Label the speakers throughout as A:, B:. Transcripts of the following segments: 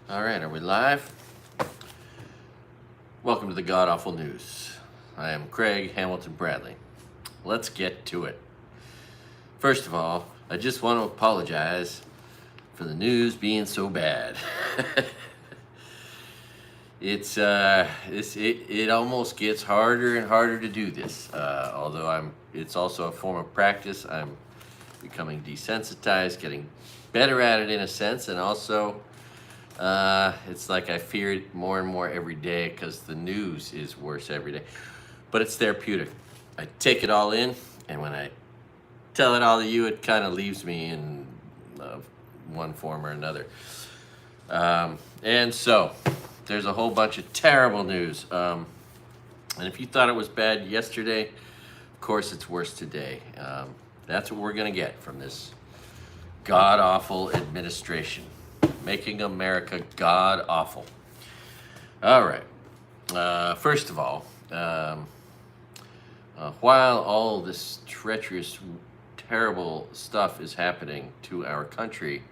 A: All right, are we live? Welcome to the God Awful News. I am Craig Hamilton Bradley. Let's get to it. First of all, I just want to apologize for the news being so bad. It almost gets harder and harder to do this. Although it's also a form of practice. I'm becoming desensitized, getting better at it in a sense, and also it's like I fear it more and more every day because the news is worse every day. But it's therapeutic. I take it all in, and when I tell it all to you, it kind of leaves me in one form or another. And so, there's a whole bunch of terrible news. And if you thought it was bad yesterday, of course it's worse today. That's what we're going to get from this god-awful administration. Making America god-awful. All right. First of all, while all this treacherous, terrible stuff is happening to our country,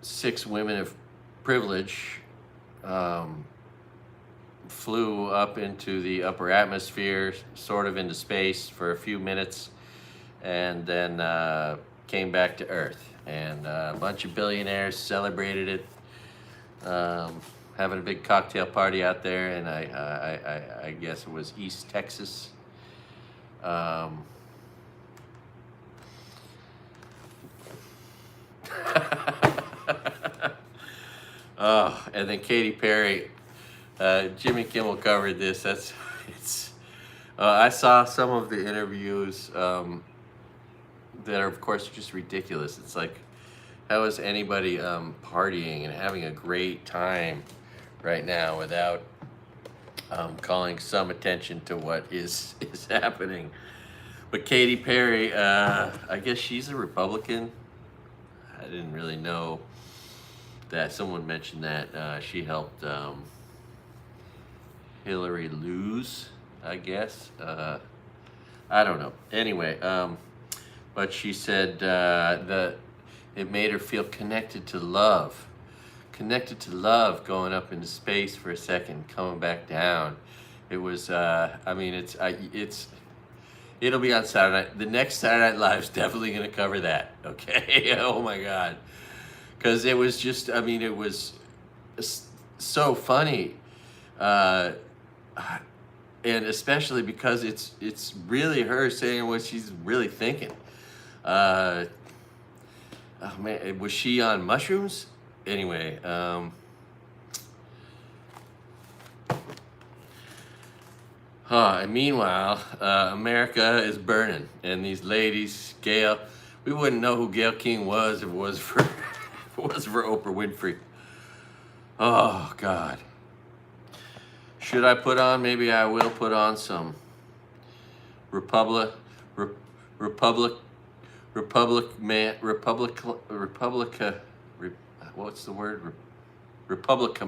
A: 6 women of privilege flew up into the upper atmosphere, sort of into space for a few minutes, and then came back to Earth. And a bunch of billionaires celebrated it, having a big cocktail party out there, and I guess it was East Texas. Oh, and then Katy Perry, Jimmy Kimmel covered this. I saw some of the interviews that are, of course, just ridiculous. It's like, how is anybody partying and having a great time right now without calling some attention to what is happening? But Katy Perry, I guess she's a Republican. I didn't really know that. Someone mentioned that she helped Hillary lose, I guess. I don't know. Anyway, but she said that it made her feel connected to love. Connected to love, going up into space for a second, coming back down. It was, it'll be on Saturday night. The next Saturday Night Live is definitely going to cover that, okay? Oh my God. Because it was just, it was so funny. And especially because it's really her saying what she's really thinking. Oh man, was she on mushrooms? Anyway, and meanwhile, America is burning, and these ladies, Gail, we wouldn't know who Gail King was if it was for if it was for Oprah Winfrey. Oh God. Should I put on? Maybe I will put on some Republic. What's the word? Republic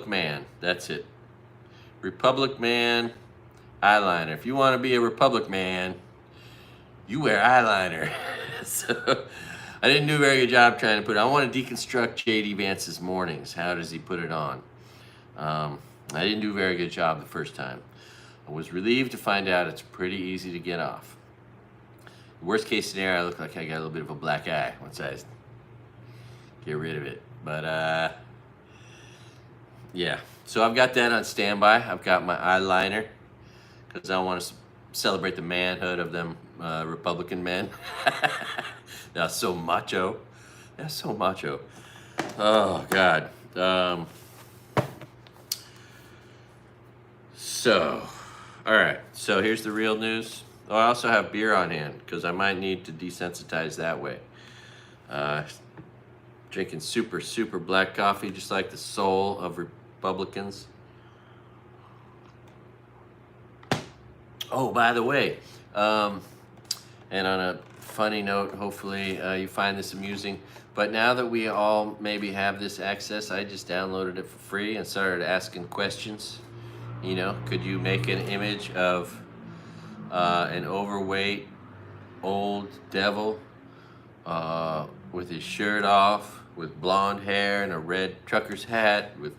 A: Man. That's it. Republic Man eyeliner. If you want to be a Republic Man, you wear eyeliner. So I didn't do a very good job trying to put it. I want to deconstruct JDVANCE's mornings. How does he put it on? I didn't do a very good job the first time. I was relieved to find out it's pretty easy to get off. Worst case scenario, I look like I got a little bit of a black eye once I get rid of it. But yeah, so I've got that on standby. I've got my eyeliner because I want to celebrate the manhood of them Republican men. That's so macho. That's so macho. Oh God. So, all right. So here's the real news. Oh, I also have beer on hand because I might need to desensitize that way. Drinking super, super black coffee, just like the soul of Republicans. Oh, by the way, and on a funny note, hopefully you find this amusing, but now that we all maybe have this access, I just downloaded it for free and started asking questions. You know, could you make an image of an overweight old devil with his shirt off, with blonde hair and a red trucker's hat, with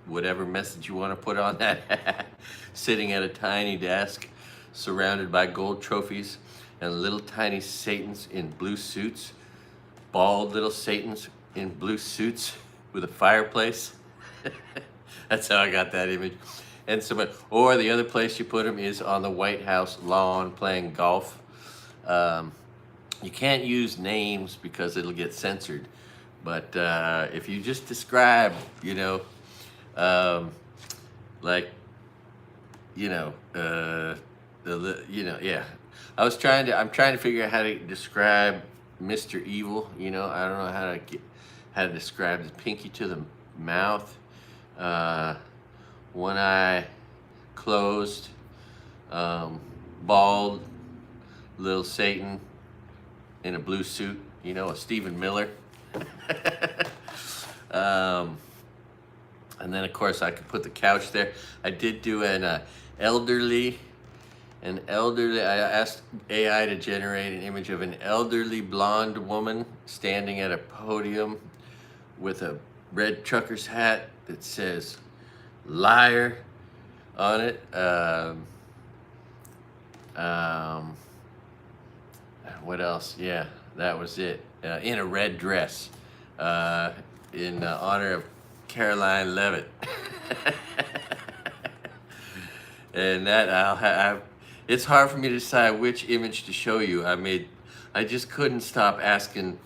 A: whatever message you want to put on that hat, sitting at a tiny desk, surrounded by gold trophies and little tiny Satans in blue suits, bald little Satans in blue suits with a fireplace. That's how I got that image. And so, or the other place you put him is on the White House lawn playing golf. You can't use names because it'll get censored. But if you just describe, like, yeah. I'm trying to figure out how to describe Mr. Evil. I don't know how to describe the pinky to the mouth, one eye closed, bald, little Satan in a blue suit. A Stephen Miller. And then of course I could put the couch there. I did do an elderly. I asked AI to generate an image of an elderly blonde woman standing at a podium with a red trucker's hat that says "liar" on it. What else? Yeah, that was it. In a red dress, in honor of Caroline Levitt. And that it's hard for me to decide which image to show you. I just couldn't stop asking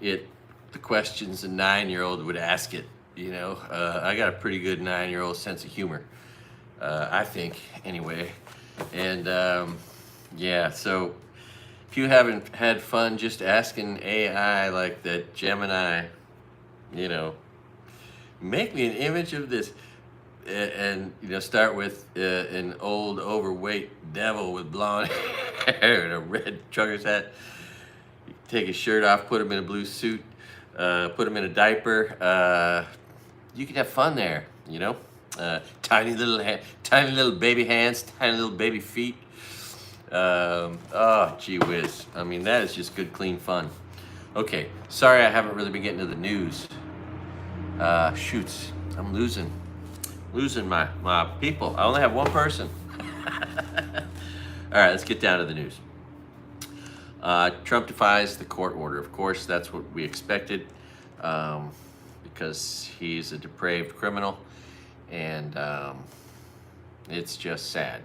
A: it the questions a 9-year-old would ask it. I got a pretty good 9-year-old sense of humor, I think, anyway. And yeah, so if you haven't had fun just asking AI like that Gemini, make me an image of this. And start with an old overweight devil with blonde hair and a red trucker's hat. Take his shirt off, put him in a blue suit, put him in a diaper. You can have fun there, tiny little baby hands, tiny little baby feet. Oh, gee whiz. That is just good, clean fun. Okay, sorry I haven't really been getting to the news. Shoots, I'm losing my people. I only have one person. All right, let's get down to the news. Trump defies the court order. Of course, that's what we expected, because he's a depraved criminal, and it's just sad.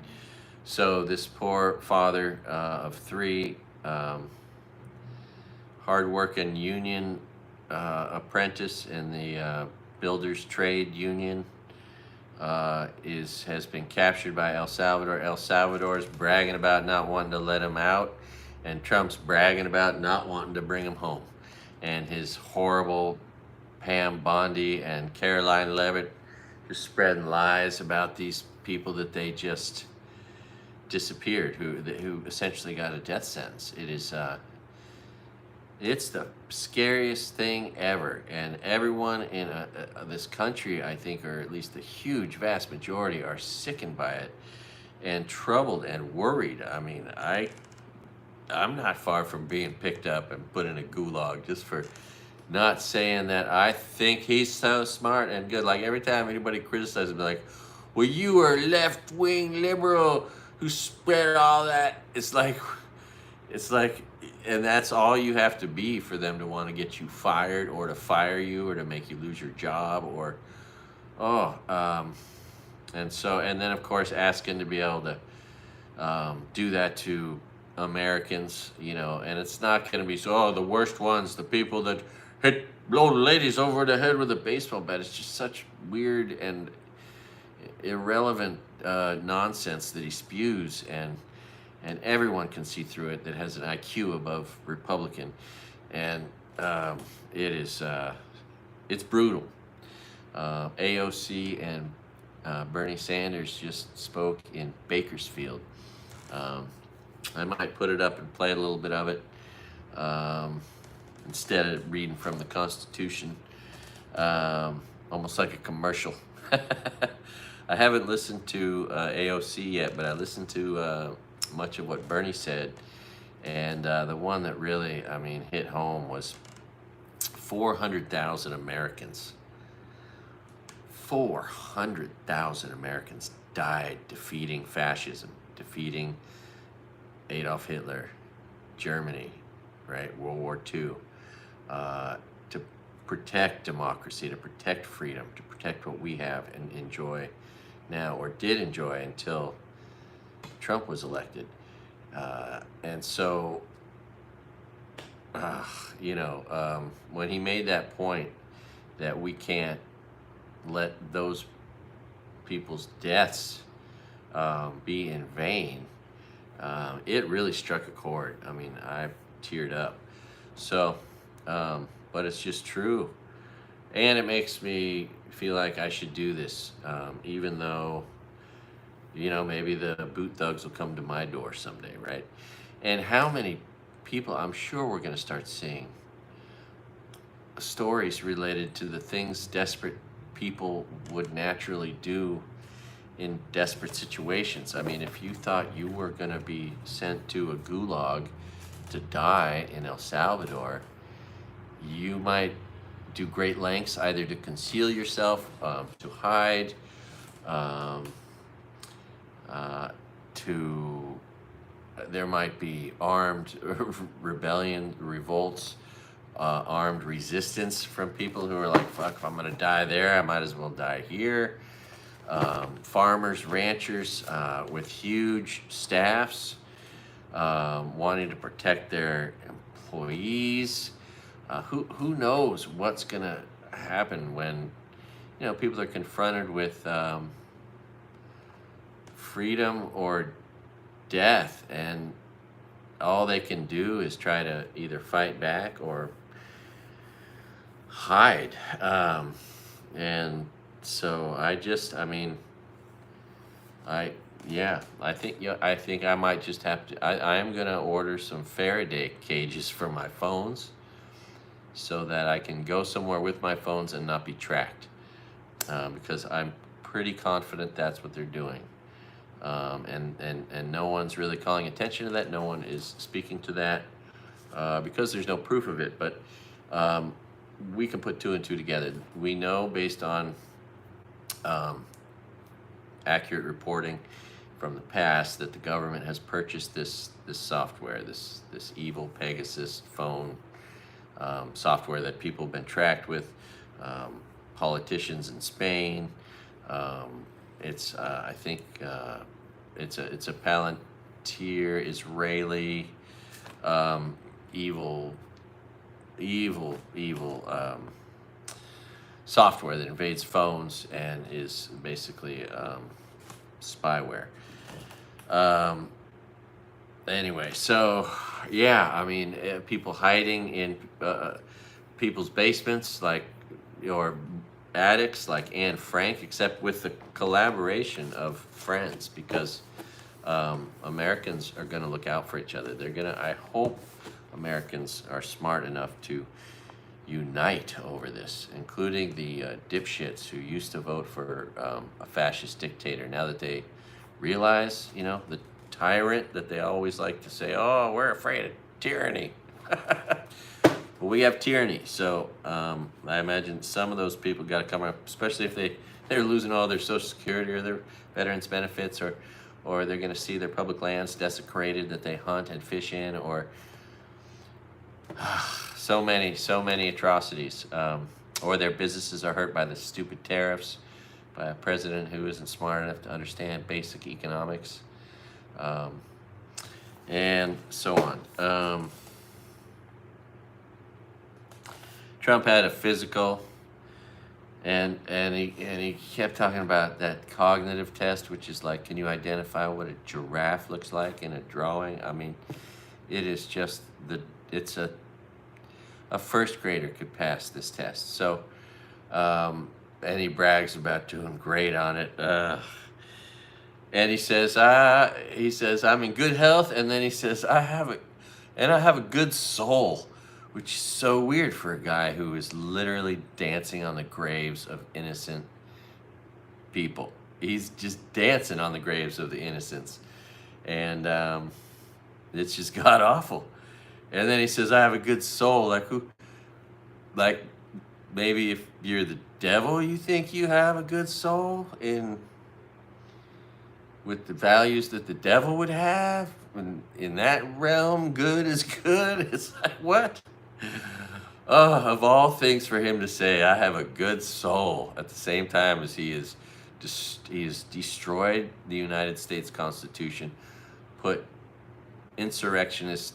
A: So this poor father of 3, hard-working union apprentice in the builders trade union, has been captured by El Salvador. El Salvador's bragging about not wanting to let him out, and Trump's bragging about not wanting to bring him home. And his horrible Pam Bondi and Caroline Levitt just spreading lies about these people that they just disappeared, who essentially got a death sentence. It's the scariest thing ever, and everyone in this country, I think, or at least the huge, vast majority, are sickened by it and troubled and worried. I'm not far from being picked up and put in a gulag just for not saying that I think he's so smart and good. Like, every time anybody criticizes me, like, well, you were a left-wing liberal who spread all that. It's like, and that's all you have to be for them to want to get you fired, or to fire you, or to make you lose your job, or, and then of course asking to be able to do that to Americans, and it's not going to be the worst ones, the people that hit old ladies over the head with a baseball bat. It's just such weird and irrelevant nonsense that he spews, and everyone can see through it that has an IQ above Republican, and it's brutal. AOC and Bernie Sanders just spoke in Bakersfield. I might put it up and play a little bit of it instead of reading from the Constitution, almost like a commercial. I haven't listened to AOC yet, but I listened to much of what Bernie said, and the one that really, hit home was 400,000 Americans. 400,000 Americans died defeating fascism, defeating Adolf Hitler, Germany, right? World War II, to protect democracy, to protect freedom, to protect what we have and enjoy now, or did enjoy until Trump was elected. And so, when he made that point that we can't let those people's deaths be in vain, it really struck a chord. I mean, I teared up. So, but it's just true. And it makes me feel like I should do this, even though, maybe the boot thugs will come to my door someday, right? And how many people, I'm sure we're going to start seeing stories related to the things desperate people would naturally do in desperate situations. I mean, if you thought you were going to be sent to a gulag to die in El Salvador, you might do great lengths either to conceal yourself, to hide, there might be armed rebellion, revolts, armed resistance from people who are like, fuck, if I'm gonna die there, I might as well die here. Farmers, ranchers with huge staffs, wanting to protect their employees. Who knows what's gonna happen when people are confronted with freedom or death, and all they can do is try to either fight back or hide. And so I think I might just have to, I am gonna order some Faraday cages for my phones so that I can go somewhere with my phones and not be tracked, because I'm pretty confident that's what they're doing. And no one's really calling attention to that. No one is speaking to that, because there's no proof of it. But we can put two and two together. We know based on accurate reporting from the past that the government has purchased this software, this evil Pegasus phone software that people have been tracked with, politicians in Spain. It's I think it's a Palantir Israeli evil software that invades phones and is basically spyware. Anyway, so yeah, I mean, people hiding in people's basements, like, or attics, like Anne Frank, except with the collaboration of friends, because Americans are going to look out for each other. I hope Americans are smart enough to unite over this, including the dipshits who used to vote for a fascist dictator. Now that they realize, the tyrant that they always like to say, oh, we're afraid of tyranny. Well, we have tyranny, so I imagine some of those people got to come up, especially if they're losing all their Social Security or their veterans benefits, or they're going to see their public lands desecrated that they hunt and fish in, or so many atrocities, or their businesses are hurt by the stupid tariffs, by a president who isn't smart enough to understand basic economics, and so on. Trump had a physical, and he kept talking about that cognitive test, which is like, can you identify what a giraffe looks like in a drawing? I mean, it is just it's a first grader could pass this test. So, and he brags about doing great on it. And he says, I'm in good health, and then he says, I have a good soul. Which is so weird for a guy who is literally dancing on the graves of innocent people. He's just dancing on the graves of the innocents. And it's just god awful. And then he says, I have a good soul. Like, who? like maybe if you're the devil, you think you have a good soul in with the values that the devil would have. And in that realm, good is good. It's like, what? Oh, of all things for him to say, I have a good soul, at the same time as he has destroyed the United States Constitution, put insurrectionist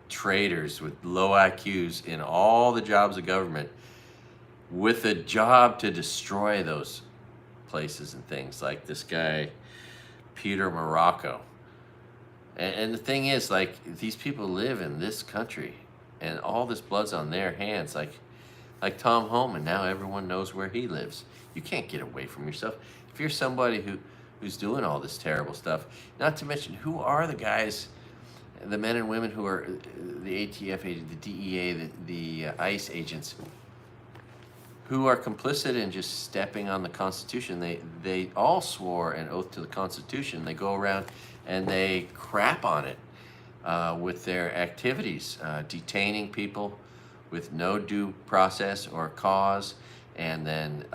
A: traitors with low IQs in all the jobs of government, with a job to destroy those places and things, like this guy Peter Morocco. And the thing is, like, these people live in this country, and all this blood's on their hands. Like Tom Homan, now everyone knows where he lives. You can't get away from yourself. If you're somebody who's doing all this terrible stuff, not to mention, who are the guys, the men and women who are the ATF agents, the DEA, the ICE agents, who are complicit in just stepping on the Constitution. They all swore an oath to the Constitution. They go around and they crap on it with their activities, detaining people with no due process or cause, and then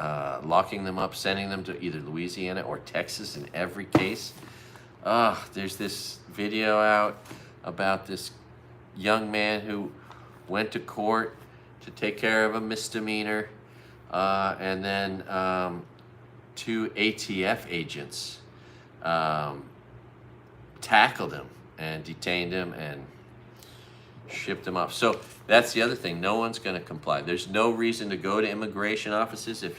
A: locking them up, sending them to either Louisiana or Texas in every case. There's this video out about this young man who went to court to take care of a misdemeanor, and then two ATF agents tackled him and detained him and shipped him off. So that's the other thing. No one's going to comply. There's no reason to go to immigration offices if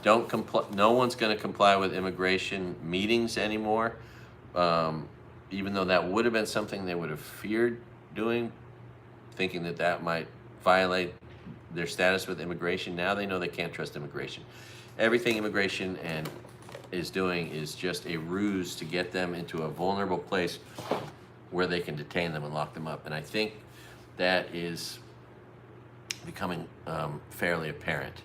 A: don't comply. No one's going to comply with immigration meetings anymore. Even though that would have been something they would have feared doing, thinking that might violate their status with immigration. Now they know they can't trust immigration. Everything immigration is doing is just a ruse to get them into a vulnerable place where they can detain them and lock them up. And I think that is becoming fairly apparent.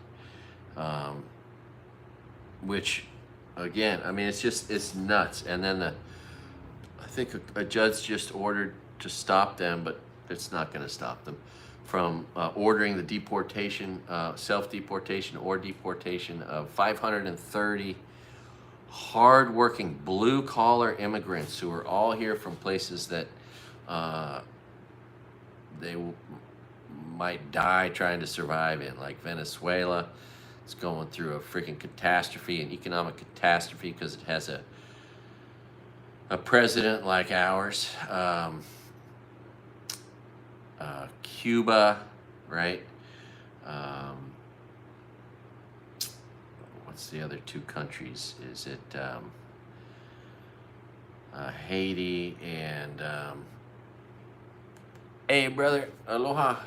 A: Which, again, I mean, it's nuts. And then I think a judge just ordered to stop them, but it's not going to stop them from ordering the deportation, self-deportation or deportation of 530 hard-working blue-collar immigrants who are all here from places that they might die trying to survive in, like Venezuela. It's going through a freaking catastrophe, an economic catastrophe, because it has a president like ours. Cuba, right? What's the other two countries? Is it Haiti and hey brother, aloha.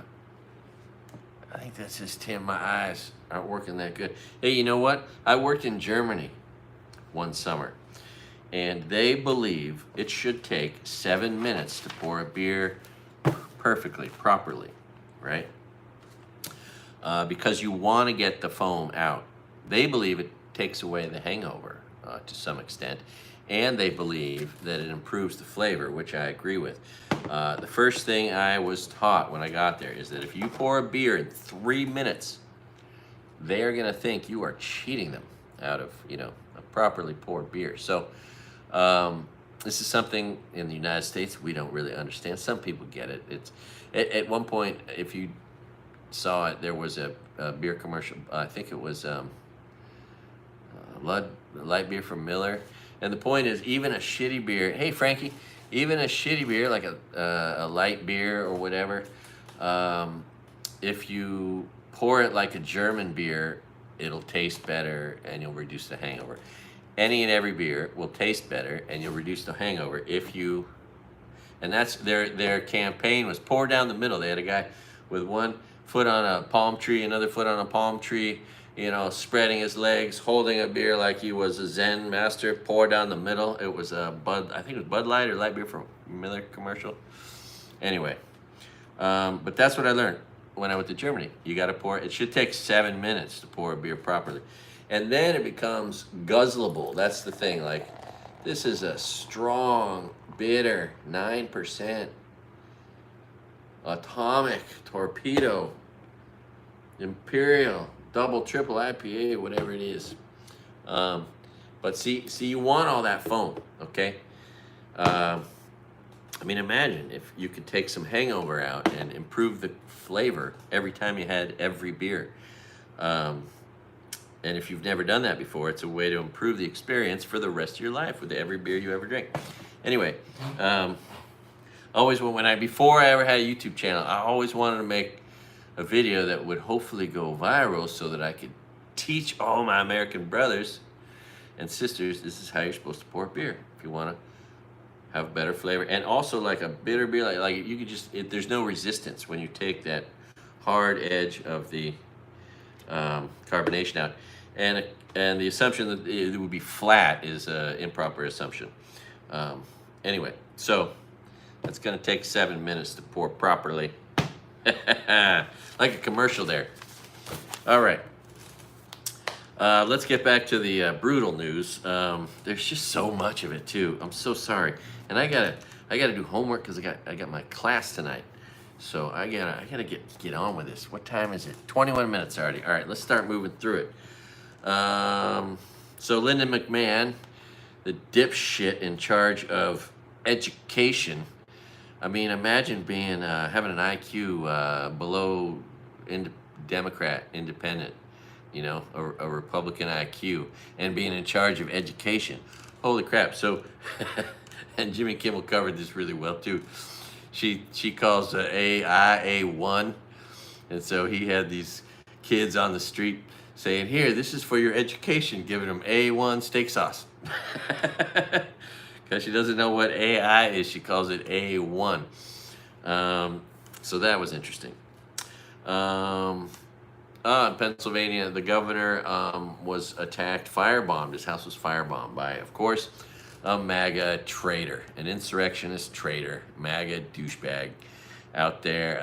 A: I think that's just Tim. My eyes aren't working that good. Hey, you know what? I worked in Germany one summer, and they believe it should take 7 minutes to pour a beer perfectly, properly, right? Because you want to get the foam out. They believe it takes away the hangover to some extent, and they believe that it improves the flavor, which I agree with. The first thing I was taught when I got there is that if you pour a beer in 3 minutes, they are going to think you are cheating them out of, a properly poured beer. So this is something in the United States we don't really understand. Some people get it. It's at one point, if you saw it, there was a beer commercial. I think it was light beer from Miller. And the point is, even a shitty beer, hey Frankie, even a shitty beer like a light beer or whatever, if you pour it like a German beer, it'll taste better and you'll reduce the hangover. Any and every beer will taste better and you'll reduce the hangover if you, and that's their campaign was pour down the middle. They had a guy with one foot on a palm tree, another foot on a palm tree, spreading his legs, holding a beer like he was a Zen master, pour down the middle. It was a I think it was Bud Light or light beer from Miller commercial. Anyway, but that's what I learned when I went to Germany. You got to pour, it should take 7 minutes to pour a beer properly. And then it becomes guzzleable. That's the thing. Like, this is a strong, bitter, 9% atomic torpedo Imperial, double, triple IPA, whatever it is. But see, you want all that foam, okay? I mean, imagine if you could take some hangover out and improve the flavor every time you had every beer. Um, and if you've never done that before, it's a way to improve the experience for the rest of your life with every beer you ever drink. Anyway, always before I ever had a YouTube channel, I always wanted to make a video that would hopefully go viral so that I could teach all my American brothers and sisters this is how you're supposed to pour beer if you want to have better flavor. And also like a bitter beer, like you could just, there's no resistance when you take that hard edge of the carbonation out. And the assumption that it would be flat is an improper assumption. Anyway, so that's gonna take 7 minutes to pour properly. Like a commercial there. All right. Let's get back to the brutal news. There's just so much of it too. I'm so sorry, and I gotta do homework because I got my class tonight. So I gotta get on with this. What time is it? 21 minutes already. All right, let's start moving through it. So Lyndon McMahon, the dipshit in charge of education. I mean, imagine being having an IQ below Democrat, independent. You know, a Republican IQ, and being in charge of education. Holy crap. So, and Jimmy Kimmel covered this really well too. She calls AI A1, and so he had these kids on the street saying, here, this is for your education, giving them A1 steak sauce. Because she doesn't know what AI is, she calls it A1. So that was interesting. In Pennsylvania, the governor was attacked, firebombed. His house was firebombed by, of course, a MAGA traitor, an insurrectionist traitor, MAGA douchebag out there,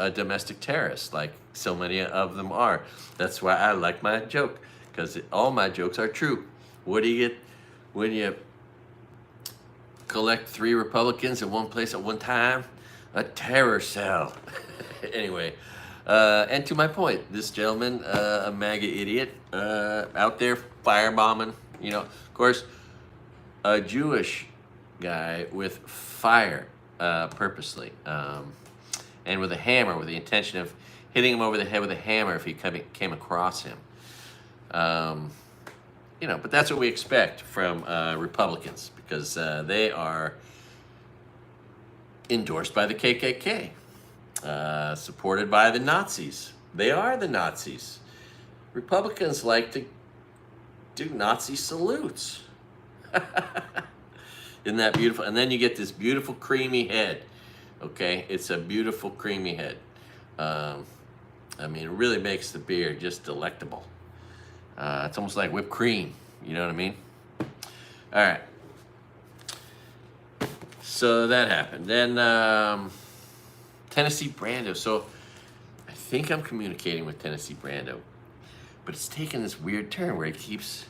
A: a domestic terrorist, like so many of them are. That's why I like my joke, because all my jokes are true. What do you get when you collect 3 Republicans in one place at one time? A terror cell. Anyway. And to my point, this gentleman, a MAGA idiot, out there firebombing, you know, of course, a Jewish guy with fire, purposely, and with a hammer, with the intention of hitting him over the head with a hammer if he came across him. You know, but that's what we expect from Republicans, because they are endorsed by the KKK. Supported by the Nazis. They are the Nazis. Republicans like to do Nazi salutes. Isn't that beautiful? And then you get this beautiful creamy head. Okay, it's a beautiful creamy head. I mean, it really makes the beer just delectable. It's almost like whipped cream. You know what I mean? All right. So that happened. Then Tennessee Brando. So I think I'm communicating with Tennessee Brando, but it's taken this weird turn where he keeps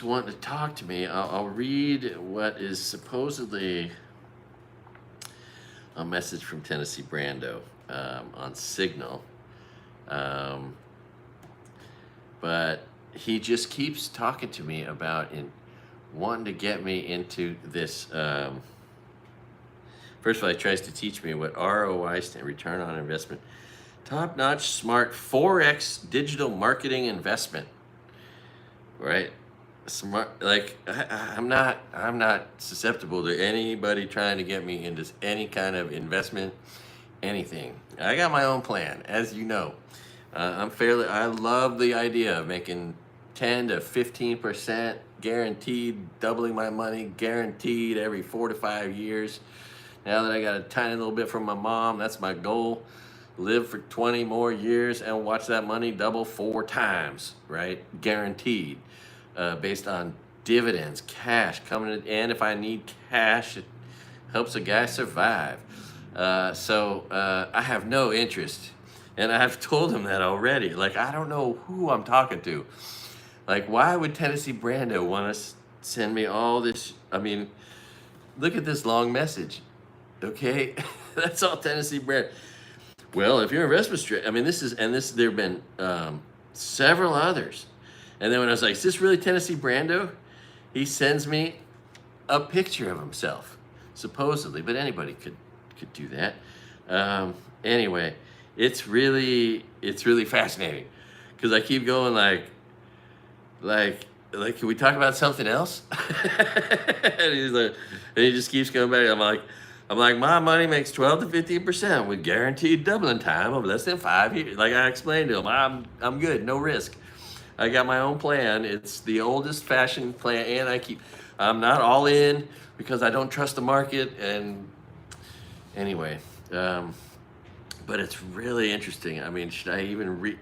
A: wanting to talk to me. I'll read what is supposedly a message from Tennessee Brando on Signal. But he just keeps talking to me about wanting to get me into this. First of all, he tries to teach me what ROI stands, return on investment. Top-notch, smart, 4X digital marketing investment. Right? Smart, like, I'm not susceptible to anybody trying to get me into any kind of investment, anything. I got my own plan, as you know. I love the idea of making 10 to 15% guaranteed, doubling my money, guaranteed every 4 to 5 years. Now that I got a tiny little bit from my mom, that's my goal. Live for 20 more years and watch that money double 4 times, right? Guaranteed. Based on dividends, cash coming in. And if I need cash, it helps a guy survive. So I have no interest. And I've told him that already. Like, I don't know who I'm talking to. Like, why would Tennessee Brando want to send me all this? I mean, look at this long message. Okay, that's all Tennessee Brando. Well, if your investment strategy, I mean, there have been several others. And then when I was like, is this really Tennessee Brando? He sends me a picture of himself, supposedly, but anybody could do that. Anyway, it's really fascinating because I keep going like, can we talk about something else? And he's like, and he just keeps coming back. I'm like, my money makes 12 to 15% with guaranteed doubling time of less than 5 years. Like I explained to him, I'm good, no risk. I got my own plan. It's the oldest fashioned plan, and I'm not all in because I don't trust the market. And anyway, but it's really interesting. I mean, should I even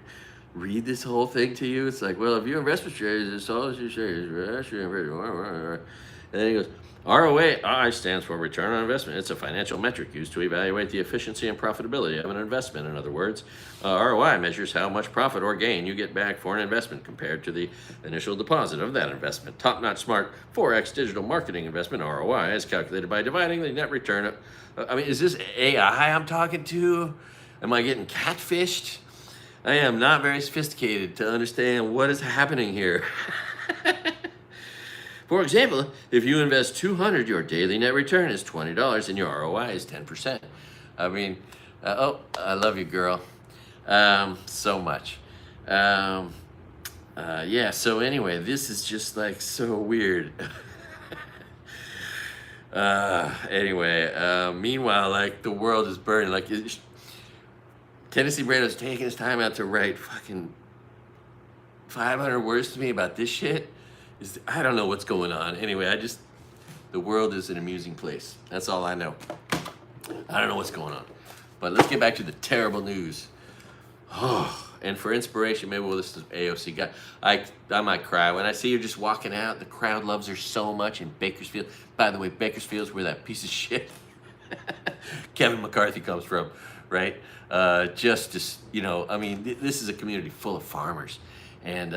A: read this whole thing to you? It's like, well, if you invest with shares, it's all your shares. And then he goes, ROI stands for return on investment. It's a financial metric used to evaluate the efficiency and profitability of an investment. In other words, ROI measures how much profit or gain you get back for an investment compared to the initial deposit of that investment. Top-notch smart 4x digital marketing investment ROI is calculated by dividing the net return. I mean, is this AI I'm talking to? Am I getting catfished? I am not very sophisticated to understand what is happening here. For example, if you invest $200, your daily net return is $20 and your ROI is 10%. I mean, I love you, girl, so much. Yeah, so anyway, this is just like so weird. Anyway, meanwhile, like the world is burning. Like Tennessee Brando's taking his time out to write fucking 500 words to me about this shit. I don't know what's going on. Anyway, the world is an amusing place. That's all I know. I don't know what's going on. But let's get back to the terrible news. Oh, and for inspiration, maybe we'll listen to AOC guy. I might cry. When I see her just walking out, the crowd loves her so much in Bakersfield. By the way, Bakersfield's where that piece of shit Kevin McCarthy comes from, right? You know, I mean, this is a community full of farmers. And,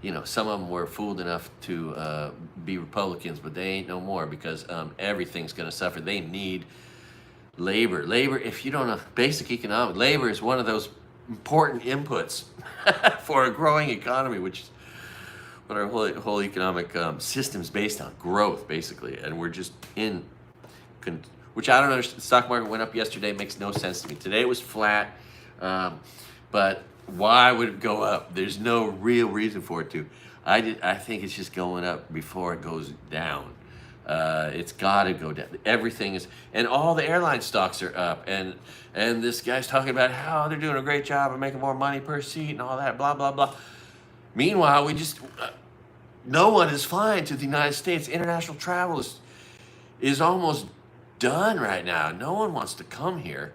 A: you know, some of them were fooled enough to be Republicans, but they ain't no more because everything's going to suffer. They need labor. Labor, if you don't know basic economics, labor is one of those important inputs for a growing economy, which is what our whole economic system is based on, growth, basically. And we're just which I don't understand. The stock market went up yesterday. Makes no sense to me. Today it was flat, but why would it go up? There's no real reason for it to. I think it's just going up before it goes down. It's got to go down. Everything is, and all the airline stocks are up. And this guy's talking about how they're doing a great job of making more money per seat and all that, blah, blah, blah. Meanwhile, no one is flying to the United States. International travel is almost done right now. No one wants to come here.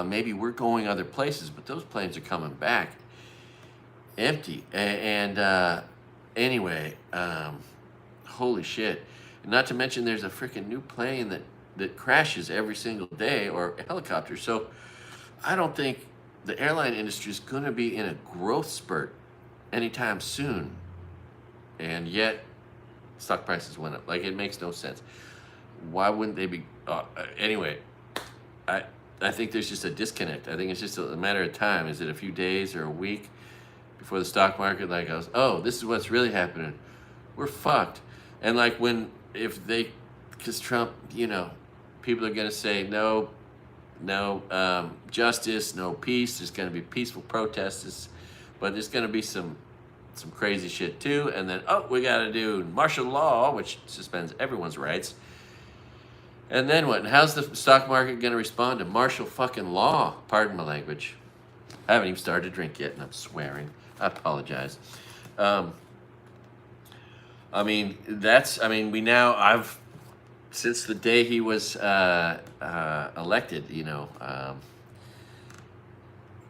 A: Maybe we're going other places, but those planes are coming back empty. And anyway, holy shit. Not to mention there's a freaking new plane that crashes every single day, or a helicopter. So I don't think the airline industry is going to be in a growth spurt anytime soon. And yet stock prices went up. Like, it makes no sense. Why wouldn't they be? Anyway, I think there's just a disconnect. I think it's just a matter of time. Is it a few days or a week before the stock market goes, oh, this is what's really happening. We're fucked. And because Trump, you know, people are going to say no justice, no peace. There's going to be peaceful protests, but there's going to be some crazy shit too. And then, we got to do martial law, which suspends everyone's rights. And then what? And how's the stock market going to respond to martial fucking law? Pardon my language. I haven't even started to drink yet, and I'm swearing. I apologize. Since the day he was elected, you know,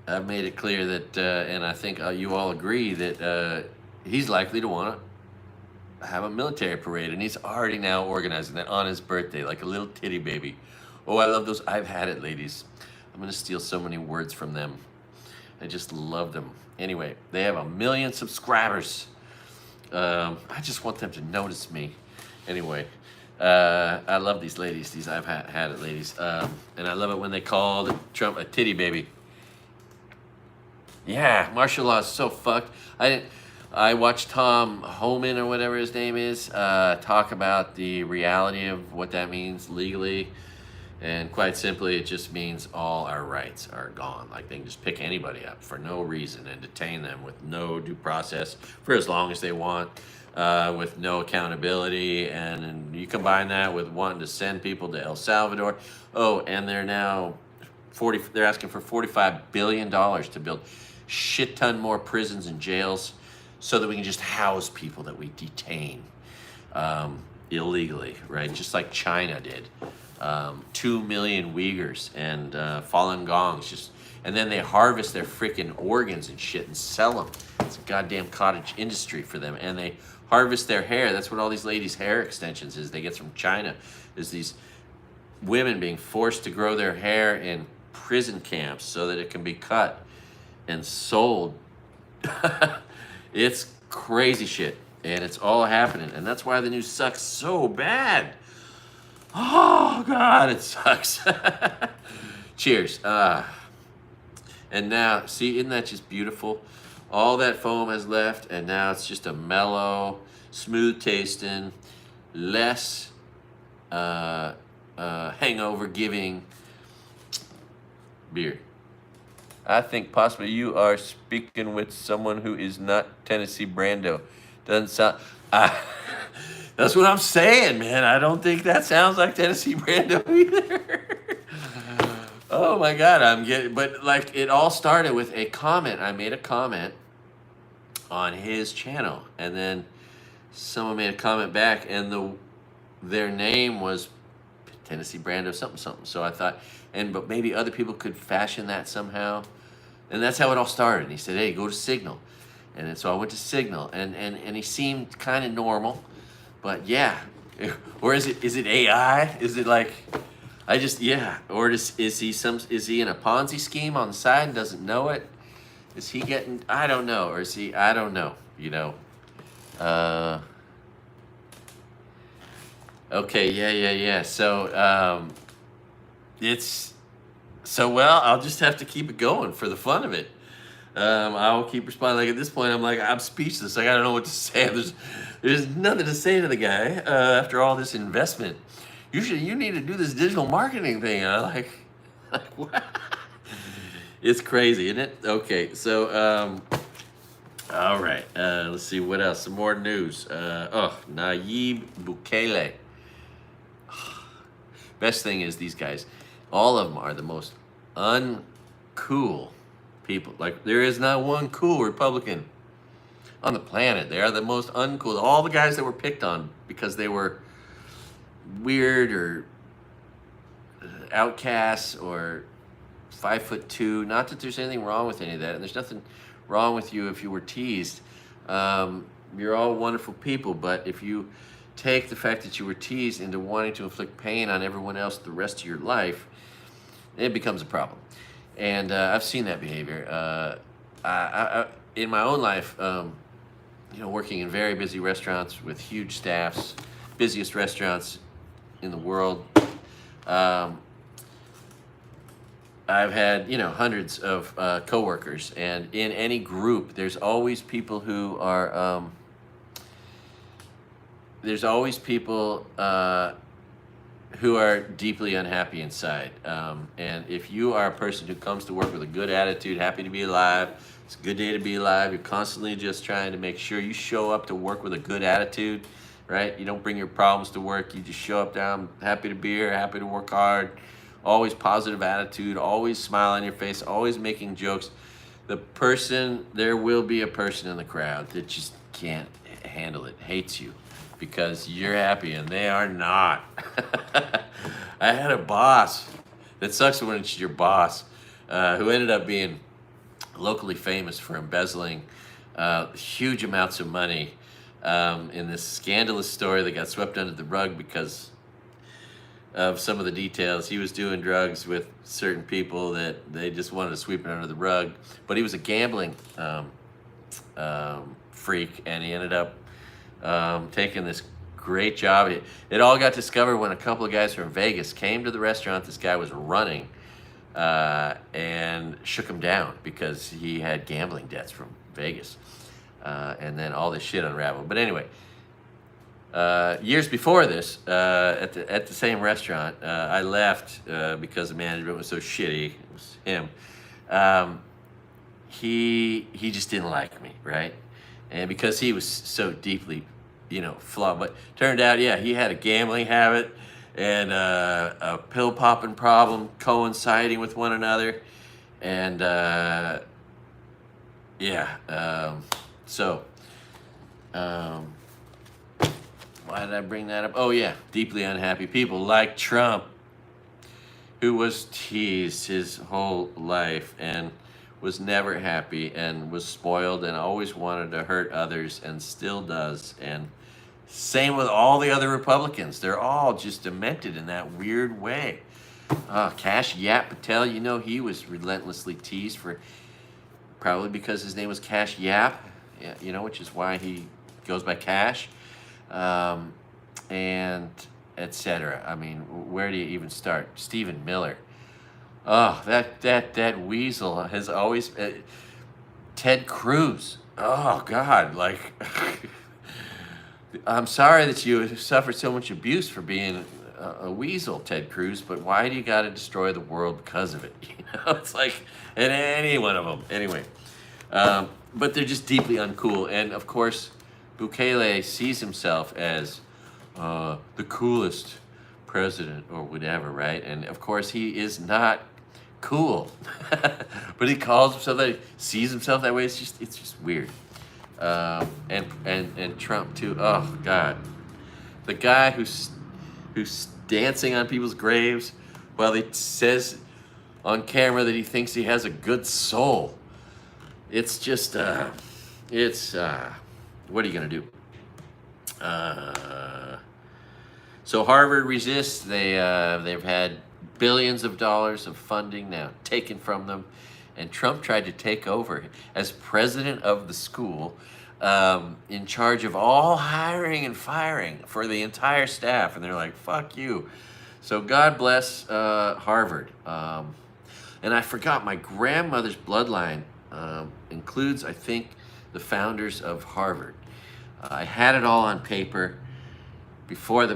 A: I've made it clear that, and I think you all agree that he's likely to want to have a military parade, and he's already now organizing that on his birthday, like a little titty baby. Oh, I love those. I've had it, ladies. I'm going to steal so many words from them. I just love them. Anyway, they have 1 million subscribers. I just want them to notice me. Anyway, I love these ladies. These I've had it, ladies. And I love it when they called Trump a titty baby. Yeah, martial law is so fucked. I watched Tom Homan or whatever his name is talk about the reality of what that means legally, and quite simply, it just means all our rights are gone. Like they can just pick anybody up for no reason and detain them with no due process for as long as they want, with no accountability. And you combine that with wanting to send people to El Salvador. Oh, and they're now they're asking for $45 billion to build shit ton more prisons and jails so that we can just house people that we detain illegally, right? Just like China did. 2 million Uyghurs and Falun Gongs, and then they harvest their freaking organs and shit and sell them. It's a goddamn cottage industry for them, and they harvest their hair. That's what all these ladies' hair extensions is. They get from China. Is these women being forced to grow their hair in prison camps so that it can be cut and sold. It's crazy shit, and it's all happening, and that's why the news sucks so bad. Oh God, it sucks. Cheers. And now, see, isn't that just beautiful? All that foam has left, and now it's just a mellow, smooth tasting, less hangover giving beer. I think possibly you are speaking with someone who is not Tennessee Brando. Doesn't sound. That's what I'm saying, man. I don't think that sounds like Tennessee Brando either. Oh my God, but like it all started with a comment. I made a comment on his channel, and then someone made a comment back, and their name was Tennessee Brando something something. So I thought, but maybe other people could fashion that somehow. And that's how it all started. And he said, hey, go to Signal. And then, so I went to Signal, and he seemed kind of normal, but yeah. Or is it AI? Is it like, or is he in a Ponzi scheme on the side and doesn't know it? Is he getting, I don't know, or is he, I don't know, okay, yeah. So, well, I'll just have to keep it going for the fun of it. I'll keep responding. Like at this point, I'm speechless. Like I don't know what to say. There's nothing to say to the guy after all this investment. Usually, you need to do this digital marketing thing. Like what? It's crazy, isn't it? Okay, so all right. Let's see what else. Some more news. Nayib Bukele. Best thing is these guys. All of them are the most uncool people. Like, there is not one cool Republican on the planet. They are the most uncool. All the guys that were picked on because they were weird or outcasts or 5'2". Not that there's anything wrong with any of that, and there's nothing wrong with you if you were teased. You're all wonderful people, but if you take the fact that you were teased into wanting to inflict pain on everyone else the rest of your life, it becomes a problem. And I've seen that behavior. I in my own life, working in very busy restaurants with huge staffs, busiest restaurants in the world. I've had, hundreds of coworkers, and in any group, there's always people who are, who are deeply unhappy inside. And if you are a person who comes to work with a good attitude, happy to be alive, it's a good day to be alive, you're constantly just trying to make sure you show up to work with a good attitude, right? You don't bring your problems to work, you just show up there, I'm happy to be here, happy to work hard, always positive attitude, always smile on your face, always making jokes. There will be a person in the crowd that just can't handle it, hates you, because you're happy and they are not. I had a boss, that sucks when it's your boss, who ended up being locally famous for embezzling huge amounts of money in this scandalous story that got swept under the rug because of some of the details. He was doing drugs with certain people that they just wanted to sweep it under the rug, but he was a gambling freak, and he ended up taking this great job. It all got discovered when a couple of guys from Vegas came to the restaurant this guy was running, and shook him down because he had gambling debts from Vegas. And then all this shit unraveled. But anyway, years before this, at the same restaurant, I left because the management was so shitty. It was him. He just didn't like me, right? And because he was so deeply, flawed. But turned out, yeah, he had a gambling habit and a pill popping problem coinciding with one another, and so. Why did I bring that up? Oh yeah, deeply unhappy people like Trump, who was teased his whole life and was never happy and was spoiled and always wanted to hurt others and still does. And same with all the other Republicans. They're all just demented in that weird way. Kash Yap Patel, he was relentlessly teased for probably because his name was Kash Yap, which is why he goes by Kash. And etc. I mean, where do you even start? Stephen Miller. Oh, that weasel has always... Ted Cruz. Oh, God, like... I'm sorry that you suffered so much abuse for being a weasel, Ted Cruz, but why do you got to destroy the world because of it? It's like, and any one of them. Anyway, but they're just deeply uncool. And, of course... Bukele sees himself as the coolest president or whatever, right? And of course he is not cool, but he calls himself that. He sees himself that way. It's just weird. And Trump too. Oh God, the guy who's dancing on people's graves while he says on camera that he thinks he has a good soul. It's just what are you going to do? So Harvard resists. They've had billions of dollars of funding now taken from them, and Trump tried to take over as president of the school, in charge of all hiring and firing for the entire staff. And they're like, fuck you. So God bless Harvard. And I forgot, my grandmother's bloodline includes, I think, the founders of Harvard. I had it all on paper before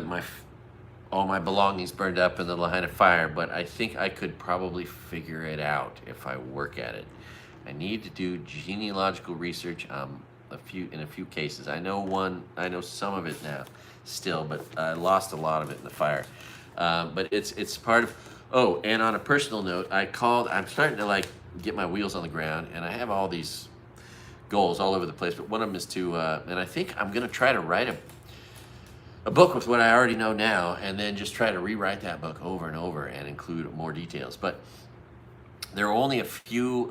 A: all my belongings burned up in the line of fire, but I think I could probably figure it out if I work at it. I need to do genealogical research in a few cases. I know some of it now still, but I lost a lot of it in the fire. But it's part of. Oh, and on a personal note, I'm starting to get my wheels on the ground, and I have all these goals all over the place, but one of them is to, and I think I'm going to try to write a book with what I already know now, and then just try to rewrite that book over and over and include more details. But there are only a few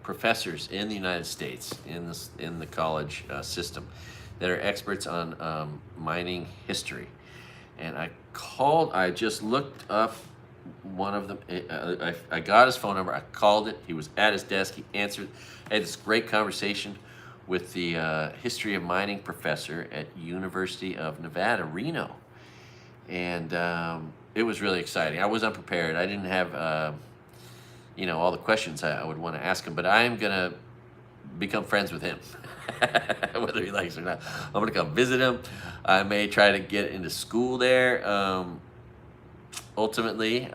A: professors in the United States, in the college system, that are experts on mining history. And I just looked up one of them. I got his phone number. I called it. He was at his desk. He answered. I had this great conversation with the history of mining professor at University of Nevada, Reno. And it was really exciting. I was unprepared. I didn't have, all the questions I would want to ask him. But I am going to become friends with him, whether he likes it or not. I'm going to come visit him. I may try to get into school there. Ultimately,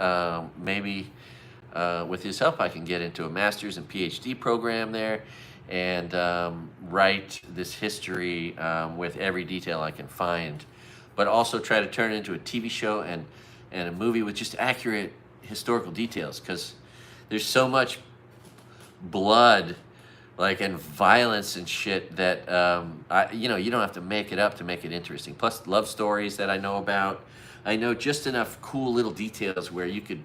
A: maybe with his help, I can get into a master's and PhD program there and write this history with every detail I can find, but also try to turn it into a TV show and a movie with just accurate historical details, because there's so much blood and violence and shit that you don't have to make it up to make it interesting. Plus love stories that I know about. I know just enough cool little details where you could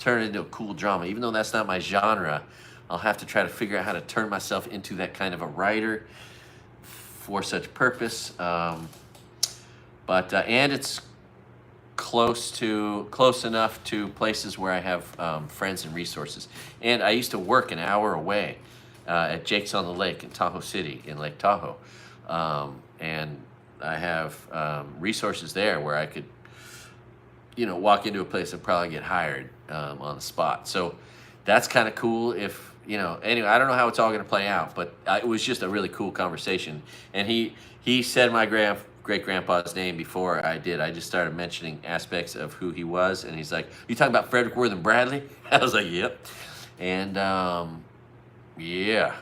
A: turn it into a cool drama. Even though that's not my genre, I'll have to try to figure out how to turn myself into that kind of a writer for such purpose. And it's close enough to places where I have friends and resources. And I used to work an hour away at Jake's on the Lake in Tahoe City, in Lake Tahoe. And I have resources there where I could walk into a place and probably get hired on the spot. So that's kind of cool. If anyway, I don't know how it's all going to play out, but it was just a really cool conversation. And he said my great grandpa's name before I did. I just started mentioning aspects of who he was, and he's like, "You talking about Frederick Worthen Bradley?" I was like, "Yep." And yeah,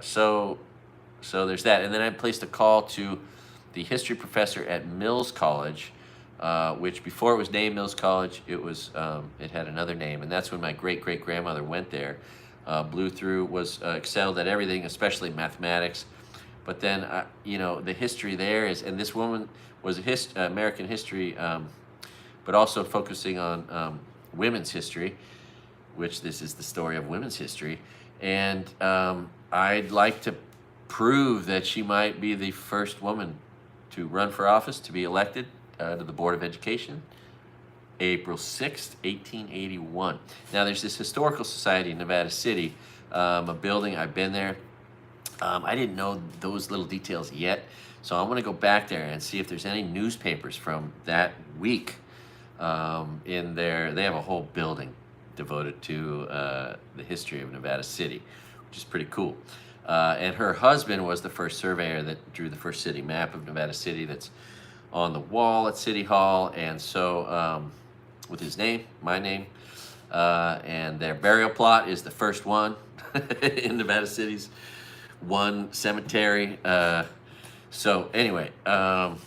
A: so there's that. And then I placed a call to the history professor at Mills College, which before it was named Mills College, it had another name, and that's when my great grandmother went there, blew through, was excelled at everything, especially mathematics. But then the history there is, and this woman was American history, but also focusing on women's history, which this is the story of women's history. And I'd like to prove that she might be the first woman to run for office, to be elected to the Board of Education, April 6th, 1881. Now, there's this historical society in Nevada City, a building. I've been there. I didn't know those little details yet, so I'm going to go back there and see if there's any newspapers from that week in there. They have a whole building devoted to the history of Nevada City, which is pretty cool. And her husband was the first surveyor that drew the first city map of Nevada City that's on the wall at City Hall. And so with his name, my name, and their burial plot is the first one in Nevada City's one cemetery. So anyway, and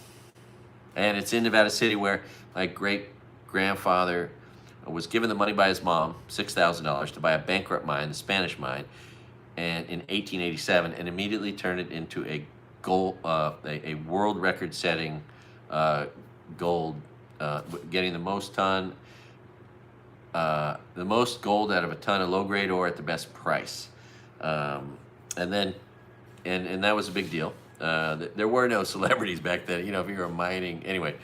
A: it's in Nevada City, where my great grandfather was given the money by his mom, $6,000, to buy a bankrupt mine, the Spanish mine, and in 1887, and immediately turned it into a world record-setting gold, getting the most gold out of a ton of low-grade ore at the best price. And then, and that was a big deal. There were no celebrities back then. If you were mining, anyway,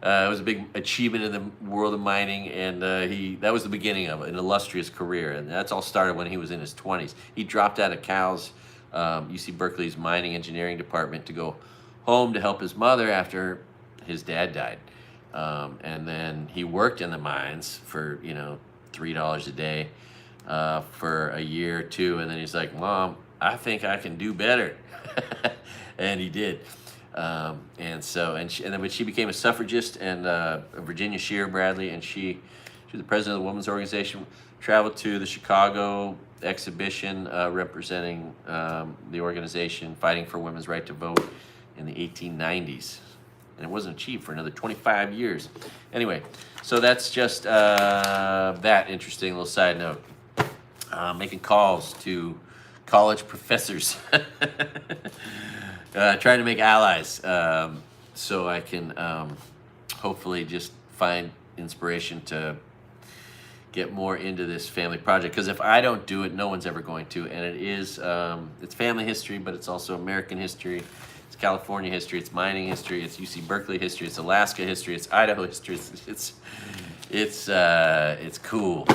A: it was a big achievement in the world of mining, and that was the beginning of an illustrious career. And that's all started when he was in his 20s. He dropped out of Cal's, UC Berkeley's mining engineering department, to go home to help his mother after his dad died. And then he worked in the mines for $3 a day for a year or two, and then he's like, "Mom, I think I can do better." And he did. But she became a suffragist, and Virginia Shear Bradley, and she was the president of the women's organization, traveled to the Chicago exhibition representing the organization fighting for women's right to vote in the 1890s. And it wasn't achieved for another 25 years. Anyway, so that's just that interesting little side note. Making calls to college professors. Trying to make allies, so I can hopefully just find inspiration to get more into this family project. Because if I don't do it, no one's ever going to. And it is, it's family history, but it's also American history. It's California history. It's mining history. It's UC Berkeley history. It's Alaska history. It's Idaho history. It's cool.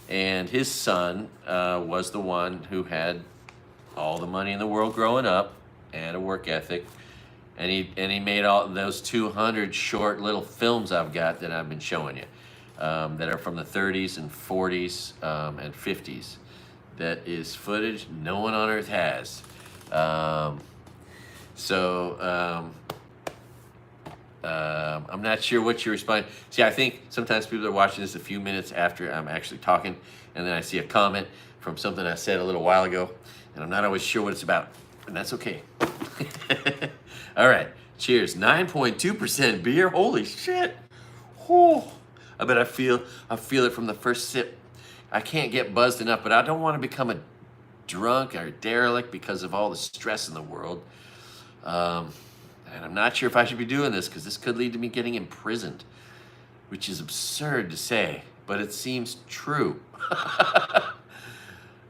A: And his son was the one who had all the money in the world growing up, and a work ethic, and he made all those 200 short little films I've got that I've been showing you, that are from the 30s and 40s and 50s. That is footage no one on earth has. I'm not sure what you're responding. See, I think sometimes people are watching this a few minutes after I'm actually talking, and then I see a comment from something I said a little while ago, and I'm not always sure what it's about. And that's okay. All right, cheers. 9.2% beer. Holy shit. Oh, I bet I feel it from the first sip. I can't get buzzed enough, but I don't want to become a drunk or a derelict because of all the stress in the world. And I'm not sure if I should be doing this, because this could lead to me getting imprisoned, which is absurd to say, but it seems true.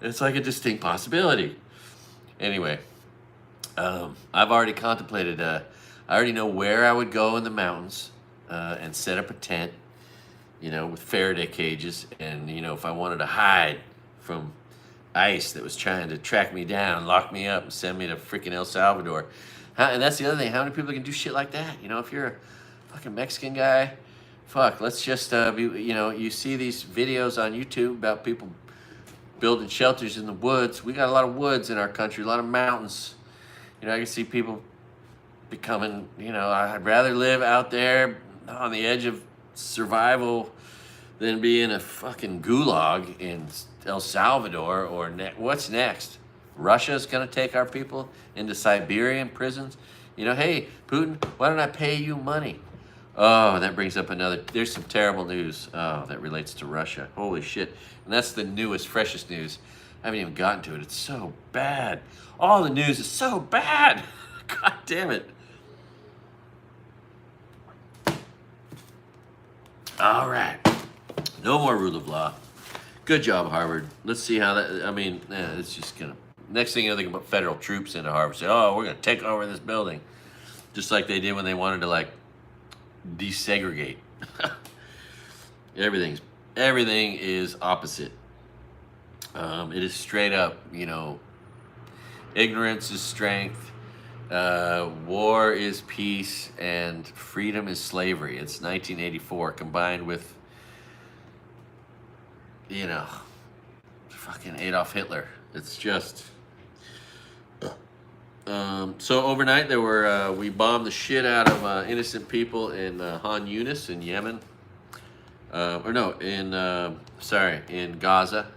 A: It's like a distinct possibility. Anyway. I've already contemplated, I already know where I would go in the mountains and set up a tent, with Faraday cages. And, if I wanted to hide from ICE that was trying to track me down, lock me up, and send me to freaking El Salvador. And that's the other thing. How many people can do shit like that? If you're a fucking Mexican guy fuck, let's just be, you see these videos on YouTube about people building shelters in the woods. We got a lot of woods in our country, a lot of mountains. I can see people becoming, I'd rather live out there on the edge of survival than be in a fucking gulag in El Salvador or what's next? Russia's gonna take our people into Siberian prisons? Hey, Putin, why don't I pay you money? Oh, that brings up there's some terrible news that relates to Russia. Holy shit. And that's the newest, freshest news. I haven't even gotten to it. It's so bad. All the news is so bad. God damn it. All right. No more rule of law. Good job, Harvard. Let's see how it's just gonna. Next thing you know, they can put federal troops into Harvard. Say, oh, we're gonna take over this building, just like they did when they wanted to desegregate. Everything is opposite. It is straight up. Ignorance is strength. War is peace, and freedom is slavery. It's 1984 combined with, fucking Adolf Hitler. It's just. So overnight we bombed the shit out of innocent people in Han Yunis in Yemen. In Gaza.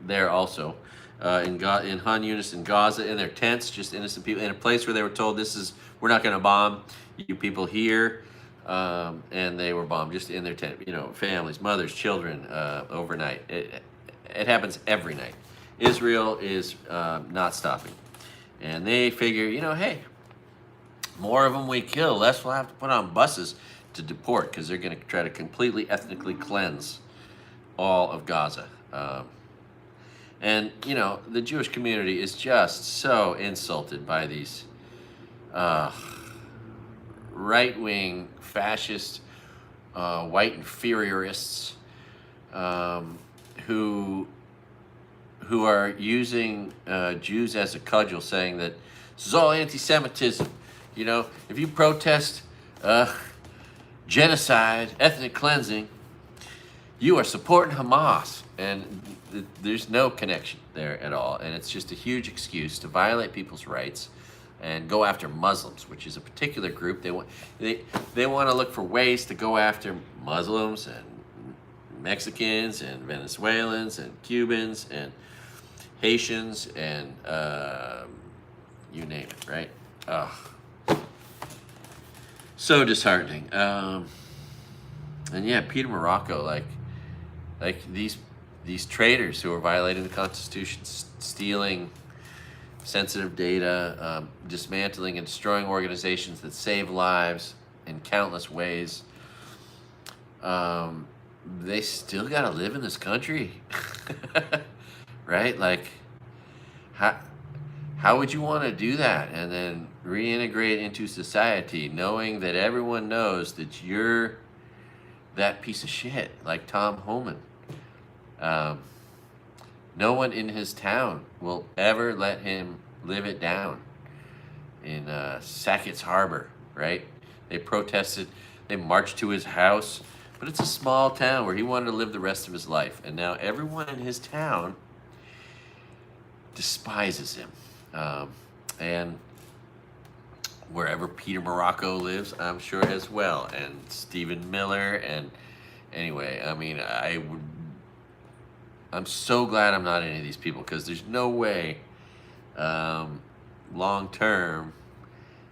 A: There also. In Han Yunis in Gaza, in their tents, just innocent people, in a place where they were told, we're not going to bomb you people here. And they were bombed just in their tent, families, mothers, children, overnight. It happens every night. Israel is not stopping. And they figure, hey, more of them we kill, less we'll have to put on buses to deport, because they're going to try to completely ethnically cleanse all of Gaza. And, the Jewish community is just so insulted by these right-wing, fascist, white inferiorists who are using Jews as a cudgel, saying that this is all anti-Semitism. If you protest genocide, ethnic cleansing, you are supporting Hamas. And there's no connection there at all. And it's just a huge excuse to violate people's rights and go after Muslims, which is a particular group. They want to look for ways to go after Muslims and Mexicans and Venezuelans and Cubans and Haitians and you name it, right? So disheartening. And yeah, Peter Morocco, like these traitors who are violating the Constitution, stealing sensitive data, dismantling and destroying organizations that save lives in countless ways. They still gotta live in this country, right? How would you want to do that and then reintegrate into society, knowing that everyone knows that you're that piece of shit, like Tom Homan? No one in his town will ever let him live it down in Sackett's Harbor, right? They protested, they marched to his house, but it's a small town where he wanted to live the rest of his life. And now everyone in his town despises him. And wherever Peter Morocco lives, I'm sure as well. And Stephen Miller. And anyway, I'm so glad I'm not any of these people, because there's no way long term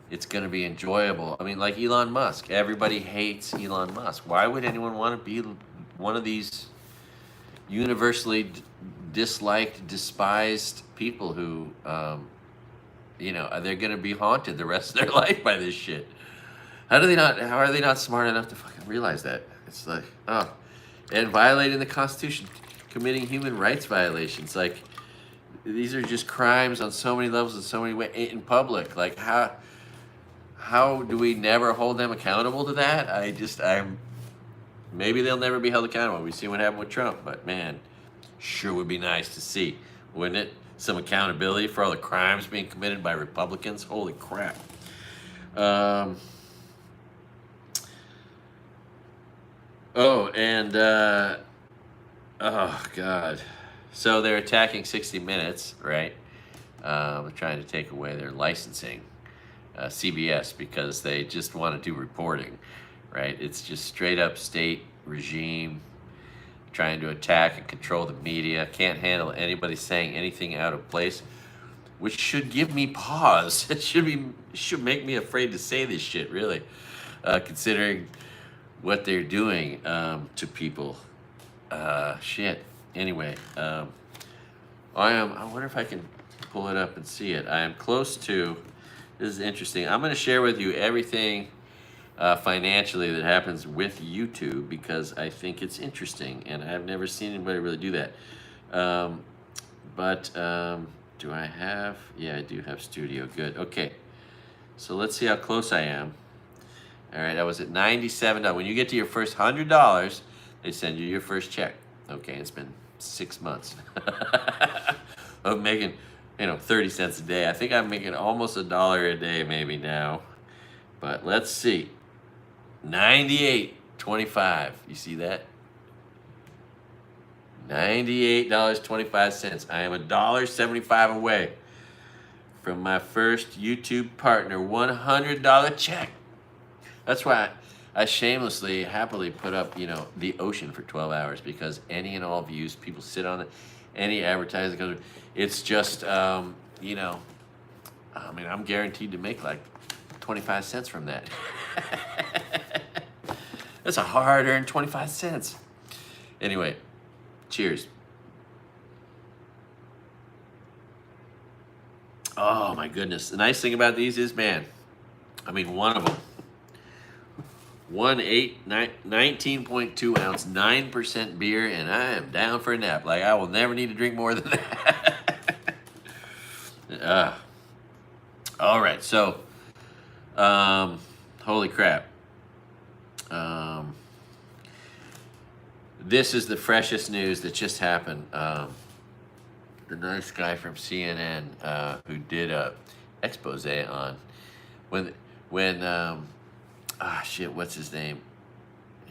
A: it's going to be enjoyable. Like Elon Musk. Everybody hates Elon Musk. Why would anyone want to be one of these universally disliked, despised people who, they're going to be haunted the rest of their life by this shit? How are they not smart enough to fucking realize that? It's like, and violating the Constitution, committing human rights violations. Like, these are just crimes on so many levels in so many ways in public. Like, how do we never hold them accountable to that? Maybe they'll never be held accountable. We see what happened with Trump, but man, sure would be nice to see, wouldn't it? Some accountability for all the crimes being committed by Republicans. Holy crap. Oh, and oh God, so they're attacking 60 Minutes, right? Trying to take away their licensing, CBS, because they just want to do reporting, right? It's just straight up state regime trying to attack and control the media. Can't handle anybody saying anything out of place, which should give me pause. It should make me afraid to say this shit, really, considering what they're doing to people. Shit. Anyway, I wonder if I can pull it up and see it. I am close to. This is interesting. I'm going to share with you everything financially that happens with YouTube because I think it's interesting, and I've never seen anybody really do that. But do I have? Yeah, I do have Studio. Good. Okay. So let's see how close I am. All right, I was at $97. When you get to your first $100, they send you your first check. Okay, it's been 6 months of making, 30 cents a day. I think I'm making almost $1 a day maybe now. But let's see. 98.25. You see that? $98.25. I am $1.75 away from my first YouTube partner $100 check. That's why I shamelessly, happily put up, the ocean for 12 hours because any and all views, people sit on it, any advertising goes, it's just, I'm guaranteed to make like 25 cents from that. That's a hard-earned 25 cents. Anyway, cheers. Oh my goodness. The nice thing about these is, one of them, 19.2 ounce, 9% beer, and I am down for a nap. Like, I will never need to drink more than that. All right, so, holy crap. This is the freshest news that just happened. The nice guy from CNN who did a expose on when what's his name?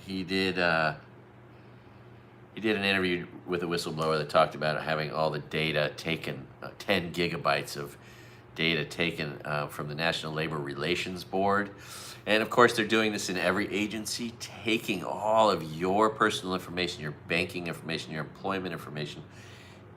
A: He did an interview with a whistleblower that talked about having all the data taken, 10 gigabytes of data taken from the National Labor Relations Board. And of course, they're doing this in every agency, taking all of your personal information, your banking information, your employment information,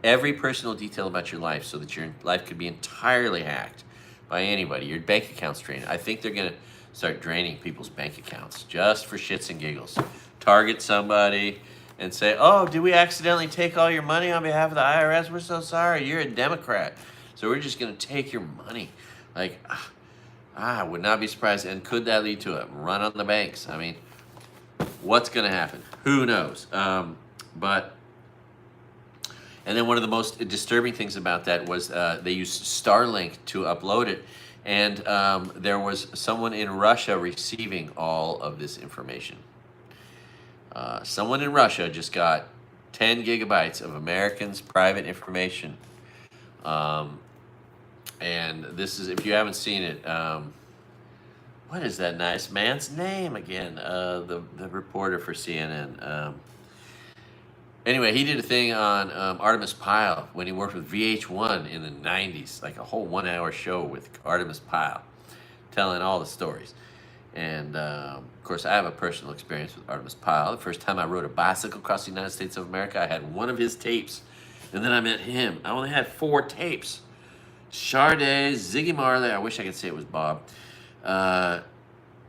A: every personal detail about your life so that your life could be entirely hacked by anybody. Your bank account's drained. I think they're going to start draining people's bank accounts just for shits and giggles. Target somebody and say, oh, did we accidentally take all your money on behalf of the IRS? We're so sorry. You're a Democrat. So we're just going to take your money. Like, I would not be surprised. And could that lead to a run on the banks? What's going to happen? Who knows? And then one of the most disturbing things about that was they used Starlink to upload it. And there was someone in Russia receiving all of this information. Someone in Russia just got 10 gigabytes of Americans' private information. And this is, if you haven't seen it, what is that nice man's name again? The reporter for CNN. Anyway, he did a thing on Artemis Pyle when he worked with VH1 in the 90s, like a whole 1 hour show with Artemis Pyle, telling all the stories. And of course, I have a personal experience with Artemis Pyle. The first time I rode a bicycle across the United States of America, I had one of his tapes. And then I met him. I only had 4 tapes. Sade, Ziggy Marley, I wish I could say it was Bob, Van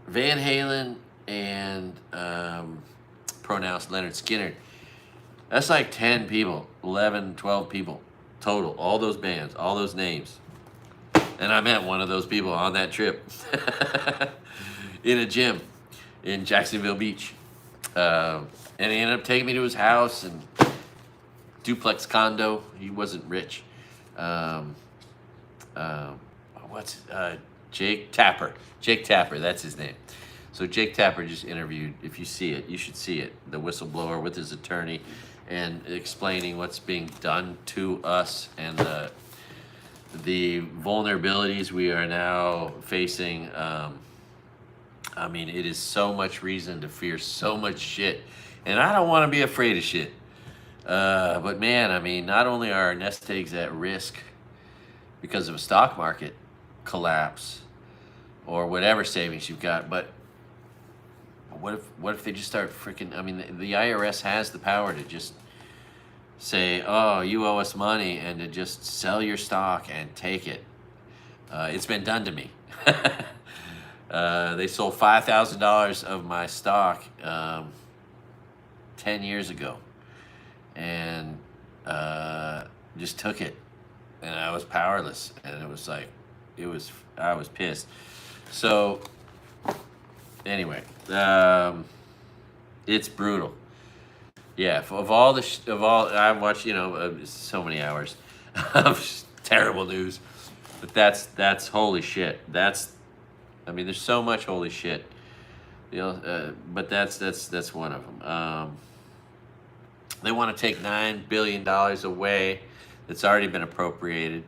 A: Halen, and pronounced Leonard Skinner. That's like 10 people, 11, 12 people total, all those bands, all those names. And I met one of those people on that trip in a gym in Jacksonville Beach. And he ended up taking me to his house and duplex condo. He wasn't rich. Jake Tapper. Jake Tapper, that's his name. So Jake Tapper just interviewed, if you see it, you should see it, the whistleblower with his attorney and explaining what's being done to us and the vulnerabilities we are now facing. It is so much reason to fear so much shit. And I don't want to be afraid of shit. But man, I mean, not only are nest eggs at risk because of a stock market collapse or whatever savings you've got, but what if they just start freaking? I mean, the IRS has the power to just say, "Oh, you owe us money," and to just sell your stock and take it. It's been done to me. They sold $5,000 of my stock 10 years ago, and just took it, and I was powerless, and it was like, I was pissed. So anyway, it's brutal. Yeah, of all I've watched, so many hours of terrible news, but that's holy shit. I mean, there's so much holy shit, but that's one of them. They want to take $9 billion away that's already been appropriated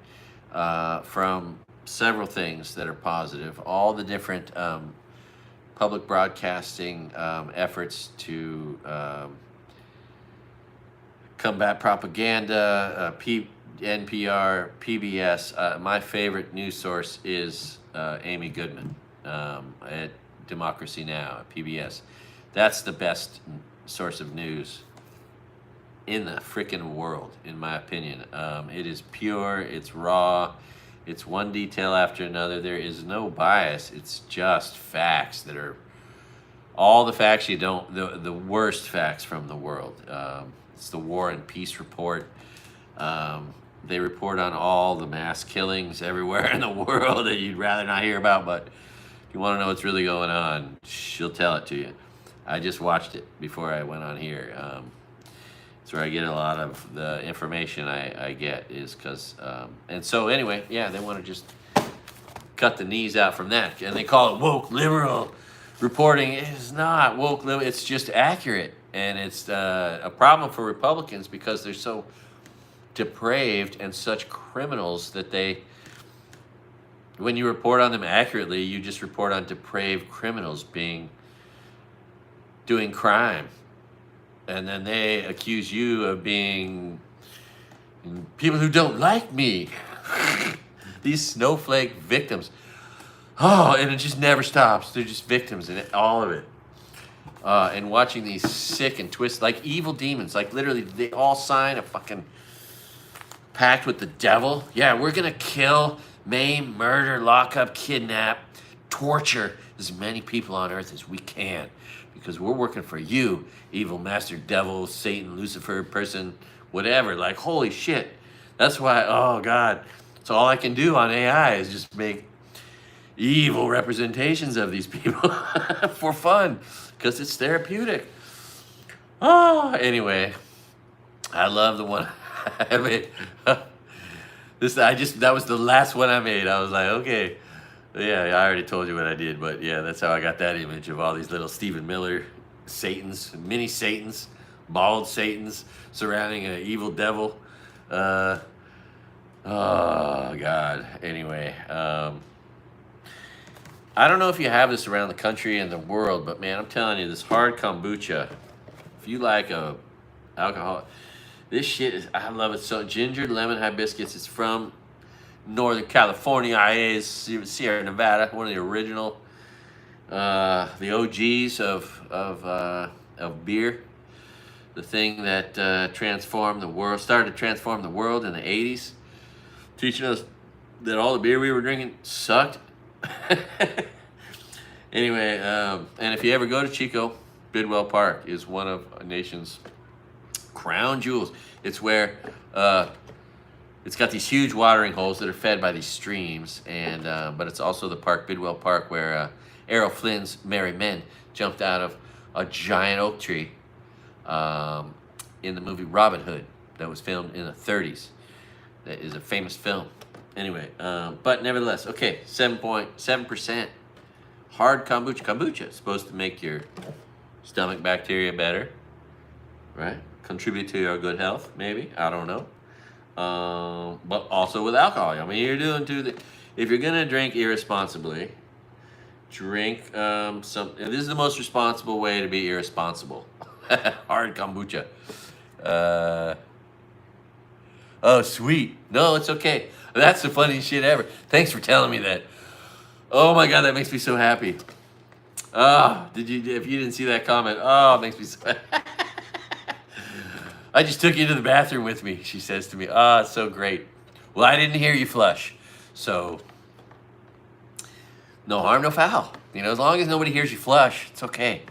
A: from several things that are positive. All the different public broadcasting efforts to combat propaganda, NPR, PBS. My favorite news source is Amy Goodman at Democracy Now! At PBS. That's the best source of news in the freaking world, in my opinion. It is pure, it's raw, it's one detail after another. There is no bias. It's just facts that are all the facts the worst facts from the world. It's the War and Peace Report. They report on all the mass killings everywhere in the world that you'd rather not hear about, but if you want to know what's really going on, she'll tell it to you. I just watched it before I went on here. It's where I get a lot of the information I get is because, and so anyway, yeah, they want to just cut the knees out from that. And they call it woke liberal reporting. It is not woke liberal, it's just accurate. And it's a problem for Republicans because they're so depraved and such criminals that when you report on them accurately, you just report on depraved criminals doing crime. And then they accuse you of being people who don't like me. These snowflake victims. Oh, and it just never stops. They're just victims in it, all of it. And watching these sick and twisted, like evil demons, like literally they all sign a fucking pact with the devil. Yeah, we're gonna kill, maim, murder, lock up, kidnap, torture as many people on earth as we can. Because we're working for you, evil master devil, Satan, Lucifer, person, whatever. Like, holy shit. That's why, oh God. So all I can do on AI is just make evil representations of these people for fun. Because it's therapeutic. Oh, anyway. I love the one I made. That was the last one I made. I was like, okay. Yeah, I already told you what I did, but yeah, that's how I got that image of all these little Stephen Miller Satans, mini Satans, bald Satans surrounding an evil devil. Oh, God. Anyway, I don't know if you have this around the country and the world, but man, I'm telling you, this hard kombucha, if you like alcohol, this shit is, I love it so. Ginger lemon hibiscus, it's from Northern California, Sierra Nevada, one of the original, the OGs of beer, the thing that started to transform the world in the 80s, teaching us that all the beer we were drinking sucked. Anyway, and if you ever go to Chico, Bidwell Park is one of a nation's crown jewels. It's where it's got these huge watering holes that are fed by these streams, and but it's also the park, Bidwell Park, where Errol Flynn's Merry Men jumped out of a giant oak tree in the movie Robin Hood that was filmed in the 30s. That is a famous film. Anyway, but nevertheless, okay, 7.7% hard kombucha. Kombucha is supposed to make your stomach bacteria better, right? Contribute to your good health, maybe. I don't know. But also with alcohol. I mean, if you're gonna drink irresponsibly, drink this is the most responsible way to be irresponsible. Hard kombucha. Oh, sweet. No, it's okay. That's the funniest shit ever. Thanks for telling me that. Oh my God, that makes me so happy. Oh, if you didn't see that comment, oh, it makes me so I just took you to the bathroom with me, she says to me. Ah, it's so great. Well, I didn't hear you flush. So, no harm, no foul. You know, as long as nobody hears you flush, it's okay.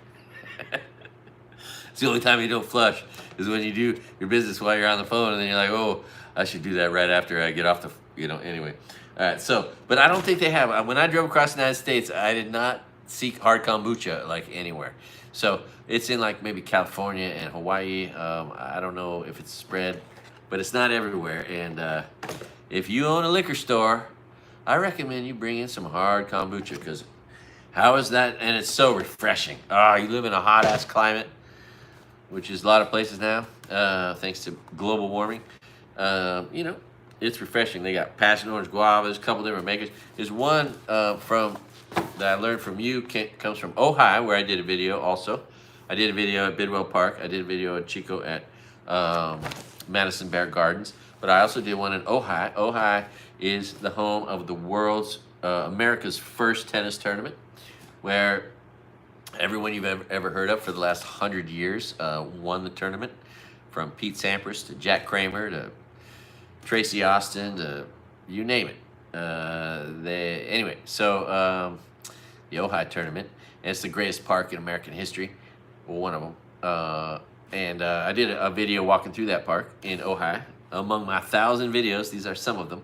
A: It's the only time you don't flush is when you do your business while you're on the phone, and then you're like, oh, I should do that right after I get off the, anyway. All right, so, but I don't think they have. When I drove across the United States, I did not seek hard kombucha like anywhere. So it's in like maybe California and Hawaii. I don't know if it's spread, but it's not everywhere. And if you own a liquor store, I recommend you bring in some hard kombucha, because how is that? And it's so refreshing. You live in a hot ass climate, which is a lot of places now, thanks to global warming. It's refreshing. They got passion orange guava. There's a couple different makers. There's one that I learned from you, comes from Ojai, where I did a video also. I did a video at Bidwell Park. I did a video at Chico at Madison Bear Gardens. But I also did one in Ojai. Ojai is the home of the America's first tennis tournament, where everyone you've ever heard of for the last 100 years won the tournament, from Pete Sampras to Jack Kramer to Tracy Austin to you name it. The Ojai tournament, and it's the greatest park in American history. Well, one of them. I did a video walking through that park in Ojai. Among my 1,000 videos, these are some of them.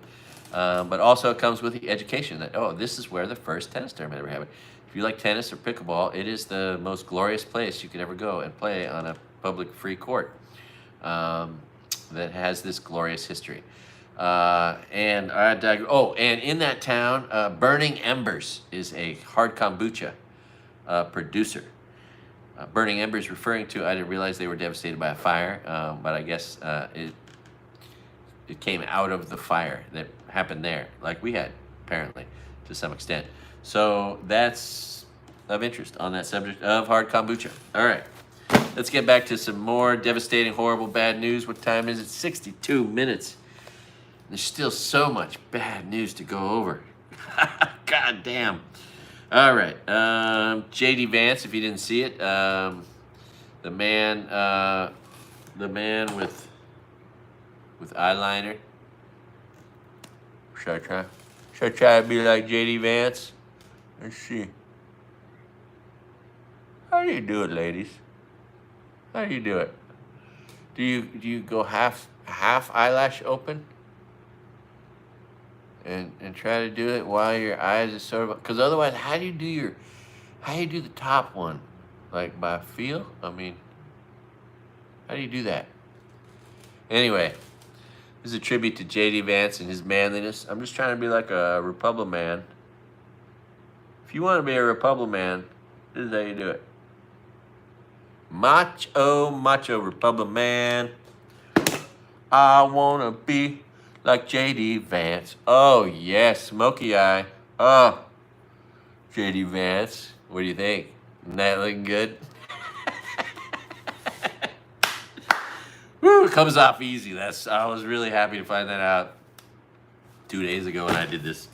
A: But also it comes with the education that, this is where the first tennis tournament ever happened. If you like tennis or pickleball, it is the most glorious place you could ever go and play on a public free court that has this glorious history. And in that town, Burning Embers is a hard kombucha producer. Burning Embers, referring to, I didn't realize they were devastated by a fire, but I guess it came out of the fire that happened there, like we had, apparently, to some extent. So that's of interest on that subject of hard kombucha. All right, let's get back to some more devastating, horrible, bad news. What time is it? 62 minutes. There's still so much bad news to go over. God damn. All right. JDVANCE, if you didn't see it, the man with eyeliner. Should I try to be like JDVANCE? Let's see. How do you do it, ladies? How do you do it? Do you go half eyelash open? And try to do it while your eyes are sort of, because otherwise, how do you do the top one? Like by feel? I mean, how do you do that? Anyway, this is a tribute to JDVANCE and his manliness. I'm just trying to be like a Republican. If you want to be a Republican, this is how you do it. Macho Republican. I want to be like JDVANCE. Oh, yes, smoky eye. Oh, JDVANCE. What do you think? Isn't that looking good? Woo, it comes off easy. I was really happy to find that out 2 days ago when I did this.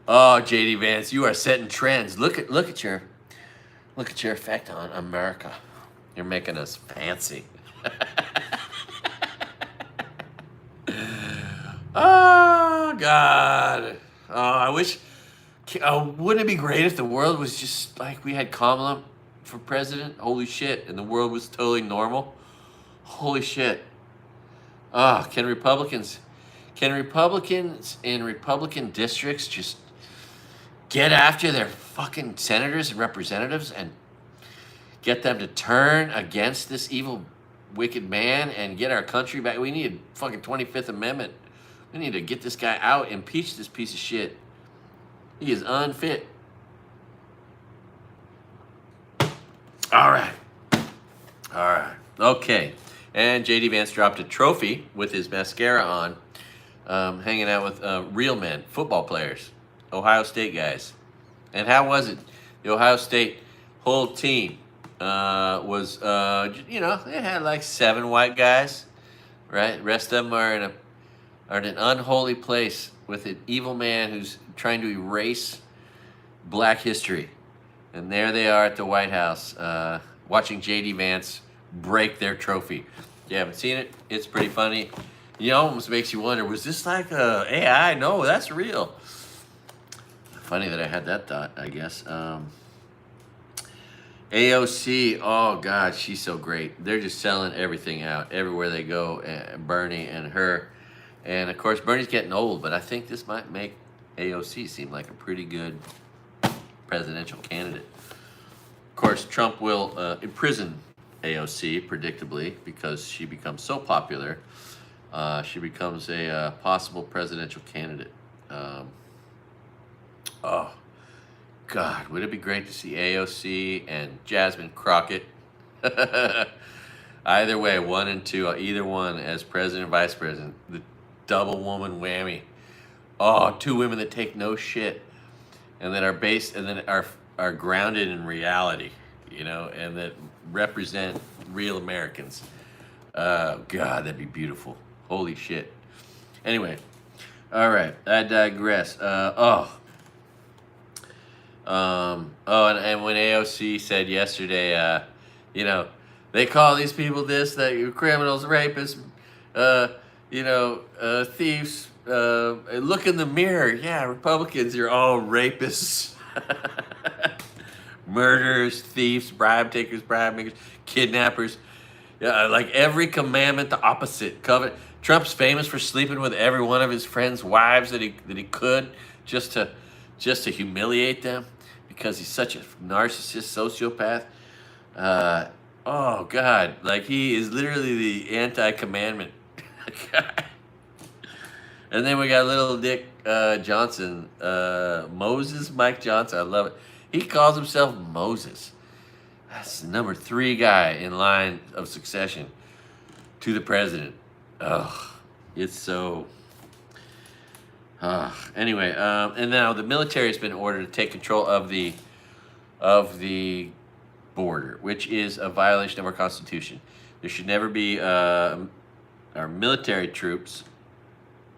A: Oh, JDVANCE, you are setting trends. Look at your effect on America. You're making us fancy. Oh, God. Oh, I wish. Wouldn't it be great if the world was just like we had Kamala for president? Holy shit. And the world was totally normal. Holy shit. Can Republicans in Republican districts just get after their fucking senators and representatives and get them to turn against this evil, wicked man and get our country back? We need a fucking 25th Amendment. We need to get this guy out, impeach this piece of shit. He is unfit. All right. Okay. And JDVANCE dropped a trophy with his mascara on, hanging out with real men, football players, Ohio State guys. And how was it? The Ohio State whole team was, they had like 7 white guys, right? Rest of them are in an unholy place with an evil man who's trying to erase black history. And there they are at the White House, watching JD Vance break their trophy. If you haven't seen it, it's pretty funny. It almost makes you wonder, was this like a AI? No, that's real. Funny that I had that thought, I guess. AOC, oh God, she's so great. They're just selling everything out everywhere they go. Bernie and her. And of course, Bernie's getting old, but I think this might make AOC seem like a pretty good presidential candidate. Of course, Trump will imprison AOC, predictably, because she becomes so popular. She becomes a possible presidential candidate. Oh, God, would it be great to see AOC and Jasmine Crockett? Either way, 1 and 2, either one as president and vice president. The double woman whammy. Oh, 2 women that take no shit and that are based and that are grounded in reality, and that represent real Americans. God, that'd be beautiful. Holy shit. Anyway, all right, I digress. And when AOC said yesterday, they call these people this, that you're criminals, rapists, thieves. Look in the mirror. Yeah, Republicans, you're all rapists, murderers, thieves, bribe takers, bribe makers, kidnappers. Yeah, like every commandment, the opposite. Trump's famous for sleeping with every one of his friends' wives that he could, just to humiliate them, because he's such a narcissist, sociopath. Oh God, like he is literally the anti-commandment guy. And then we got little Dick Johnson, Mike Johnson. I love it. He calls himself Moses. That's the number 3 guy in line of succession to the president. Ugh, it's so. Anyway, and now the military has been ordered to take control of the border, which is a violation of our Constitution. There should never be our military troops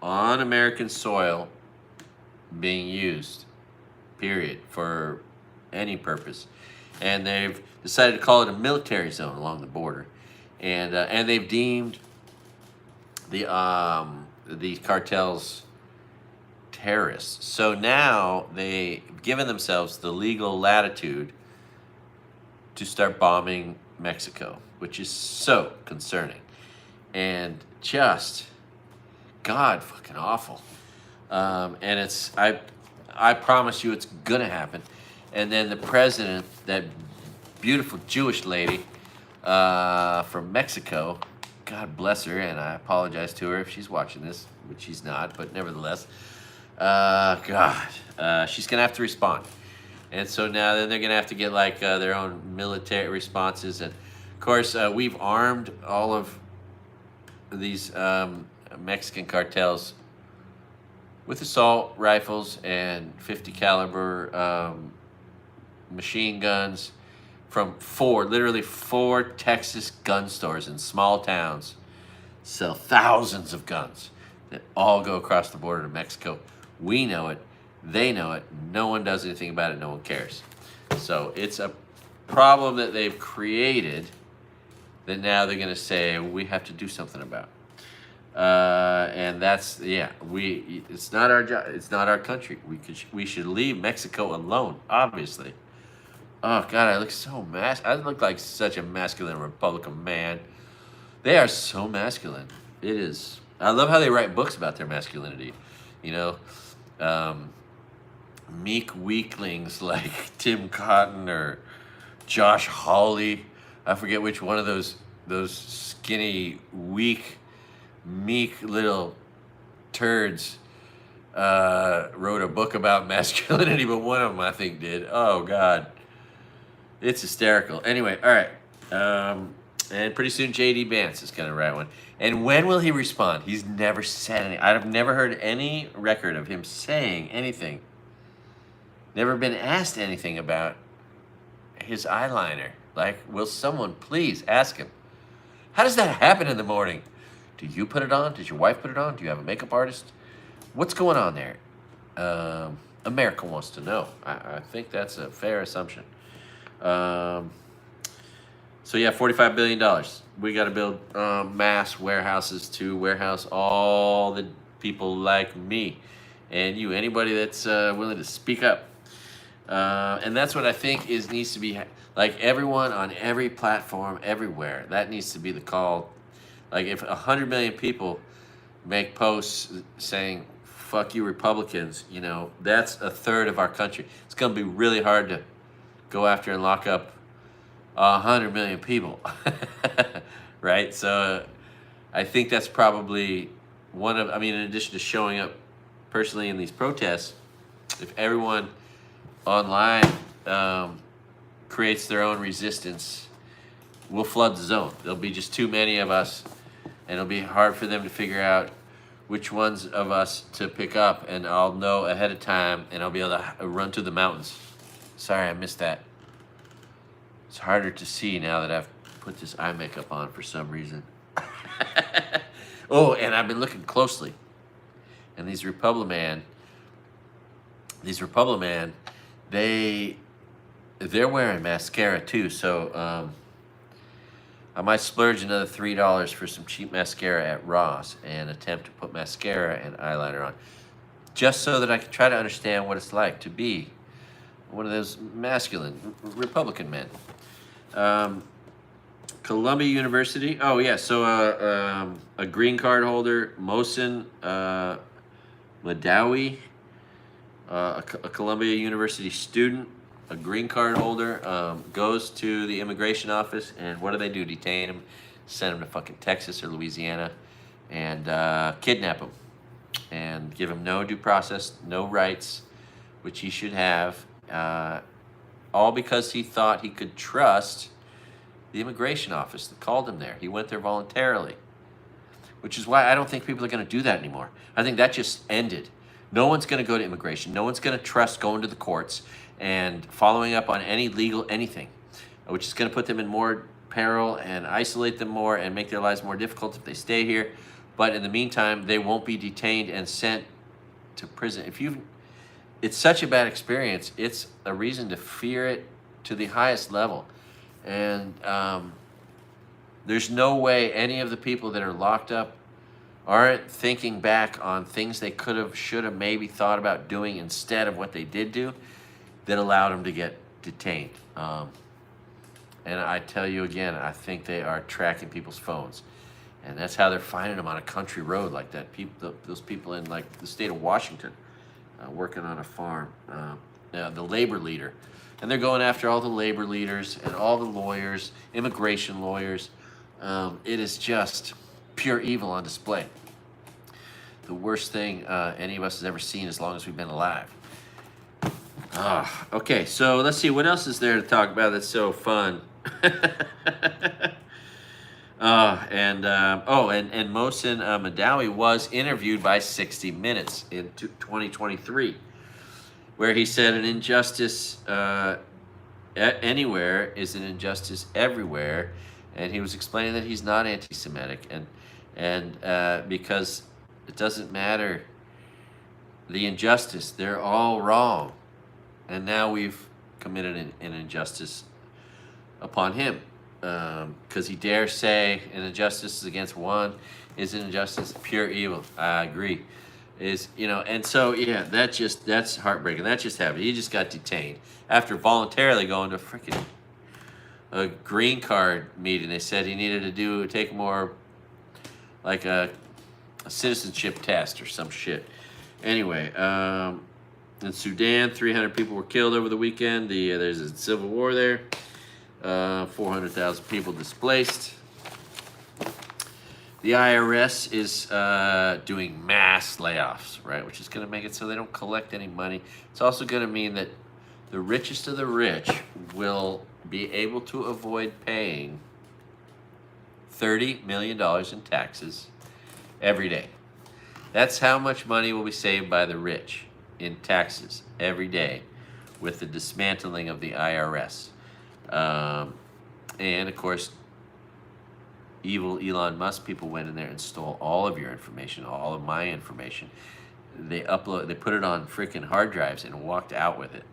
A: on American soil being used, period, for any purpose. And they've decided to call it a military zone along the border, and they've deemed these cartels terrorists. So now they've given themselves the legal latitude to start bombing Mexico, which is so concerning and just God fucking awful. And it's I promise you it's gonna happen. And then the president, that beautiful Jewish lady from Mexico, God bless her, and I apologize to her if she's watching this, which she's not, but nevertheless, she's gonna have to respond. And so now then they're gonna have to get like their own military responses. And of course, we've armed all of these Mexican cartels with assault rifles and 50 caliber machine guns from literally four Texas gun stores in small towns sell thousands of guns that all go across the border to Mexico. We know it. They know it. No one does anything about it. No one cares. So it's a problem that they've created that now they're going to say we have to do something about. And that's, it's not our job. It's not our country. We should leave Mexico alone, obviously. Oh God, I look like such a masculine Republican man. They are so masculine. It is. I love how they write books about their masculinity. Meek weaklings like Tim Cotton or Josh Hawley. I forget which one of those skinny, weak, meek little turds wrote a book about masculinity, but one of them I think did. Oh God, it's hysterical. Anyway, all right, and pretty soon JDVANCE is gonna write one. And when will he respond? He's never said anything. I've never heard any record of him saying anything. Never been asked anything about his eyeliner Like, will someone please ask him, how does that happen in the morning? Do you put it on? Does your wife put it on? Do you have a makeup artist? What's going on there? America wants to know. I think that's a fair assumption. So yeah, $45 billion. We got to build mass warehouses to warehouse all the people like me and you, anybody that's willing to speak up. And that's what I think needs to be like everyone on every platform everywhere. That needs to be the call. Like if 100 million people make posts saying "fuck you Republicans," you know, that's a third of our country. It's going to be really hard to go after and lock up 100 million people, right? So I think that's probably one of. I mean, in addition to showing up personally in these protests, if everyone online creates their own resistance, we'll flood the zone. There'll be just too many of us, and it'll be hard for them to figure out which ones of us to pick up, and I'll know ahead of time, and I'll be able to run to the mountains. Sorry, I missed that. It's harder to see now that I've put this eye makeup on for some reason. Oh, and I've been looking closely, and these Republican, they're wearing mascara too, so I might splurge another $3 for some cheap mascara at Ross and attempt to put mascara and eyeliner on, just so that I can try to understand what it's like to be one of those masculine Republican men. Columbia University. Oh yeah, so a green card holder, Mohsen Madawi, a Columbia University student, a green card holder, goes to the immigration office, and what do? Detain him, send him to fucking Texas or Louisiana, and kidnap him, and give him no due process, no rights, which he should have, all because he thought he could trust the immigration office that called him there. He went there voluntarily, which is why I don't think people are going to do that anymore. I think that just ended. No one's going to go to immigration. No one's going to trust going to the courts and following up on any legal anything, which is going to put them in more peril and isolate them more and make their lives more difficult if they stay here. But in the meantime, they won't be detained and sent to prison. It's such a bad experience. It's a reason to fear it to the highest level. And there's no way any of the people that are locked up aren't thinking back on things they could have, should have, maybe thought about doing instead of what they did do that allowed them to get detained. And I tell you again, I think they are tracking people's phones. And that's how they're finding them on a country road like that. Those people in like the state of Washington working on a farm. The labor leader. And they're going after all the labor leaders and all the lawyers, immigration lawyers. It is just pure evil on display. The worst thing any of us has ever seen as long as we've been alive. Okay, so let's see, what else is there to talk about that's so fun? And Mohsen Madawi was interviewed by 60 Minutes in 2023, where he said an injustice anywhere is an injustice everywhere, and he was explaining that he's not anti-Semitic, and because it doesn't matter the injustice, they're all wrong, and now we've committed an injustice upon him. Because he dares say an injustice against one is an injustice, pure evil. I agree. And so yeah, that's heartbreaking. That just happened. He just got detained after voluntarily going to freaking a green card meeting. They said he needed to take more like a citizenship test or some shit. Anyway, in Sudan, 300 people were killed over the weekend. There's a civil war there. 400,000 people displaced. The IRS is doing mass layoffs, right? Which is going to make it so they don't collect any money. It's also going to mean that the richest of the rich will be able to avoid paying $30 million in taxes every day. That's how much money will be saved by the rich in taxes every day with the dismantling of the IRS. And of course, evil Elon Musk people went in there and stole all of your information, all of my information. They put it on freaking hard drives and walked out with it.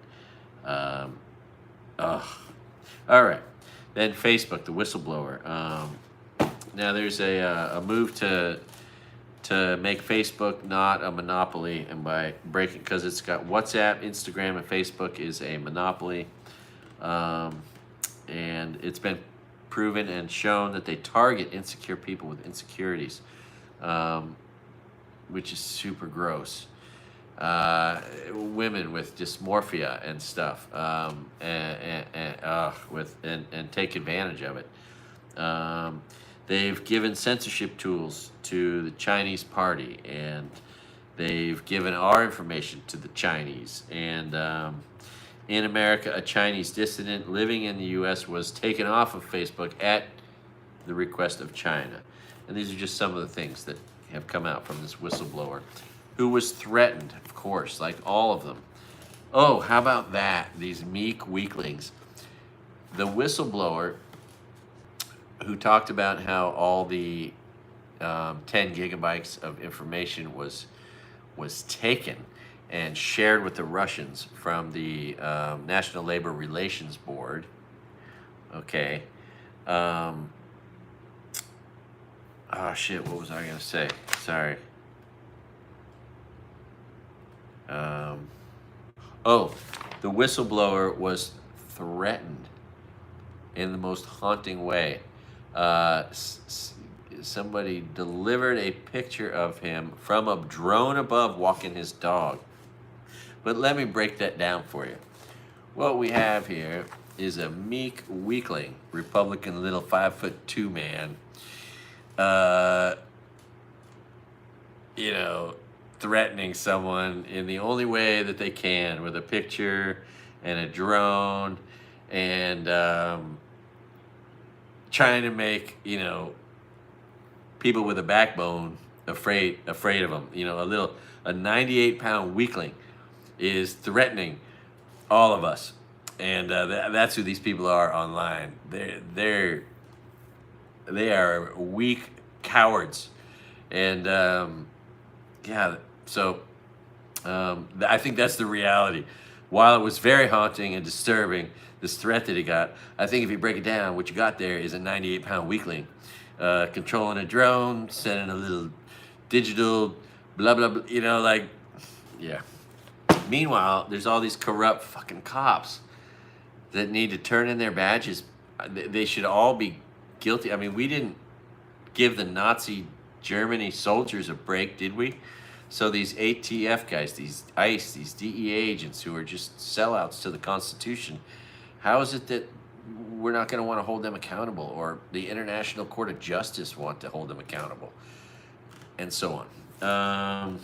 A: Ugh. All right. Then Facebook, the whistleblower. Now there's a move to make Facebook not a monopoly, and by breaking, because it's got WhatsApp, Instagram, and Facebook is a monopoly, and it's been proven and shown that they target insecure people with insecurities, which is super gross. Women with dysmorphia and stuff, and take advantage of it. They've given censorship tools to the Chinese party, and they've given our information to the Chinese. And in America, a Chinese dissident living in the U.S. was taken off of Facebook at the request of China. And these are just some of the things that have come out from this whistleblower, who was threatened, of course, like all of them. Oh, how about that? These meek weaklings. The whistleblower who talked about how all the 10 gigabytes of information was taken and shared with the Russians from the National Labor Relations Board. Okay. Oh, shit, what was I going to say? Sorry. The whistleblower was threatened in the most haunting way. Somebody delivered a picture of him from a drone above walking his dog. But let me break that down for you. What we have here is a meek weakling, Republican little 5'2" man, threatening someone in the only way that they can, with a picture and a drone, and trying to make people with a backbone afraid of him. A 98-pound weakling is threatening all of us, and that's who these people are online. They are weak cowards, and so I think that's the reality. While it was very haunting and disturbing, this threat that he got, I think if you break it down, what you got there is a 98-pound weakling controlling a drone, sending a little digital blah, blah, blah, yeah. Meanwhile, there's all these corrupt fucking cops that need to turn in their badges. They should all be guilty. I mean, we didn't give the Nazi Germany soldiers a break, did we? So these ATF guys, these ICE, these DEA agents who are just sellouts to the Constitution, how is it that we're not going to want to hold them accountable, or the International Court of Justice want to hold them accountable, and so on?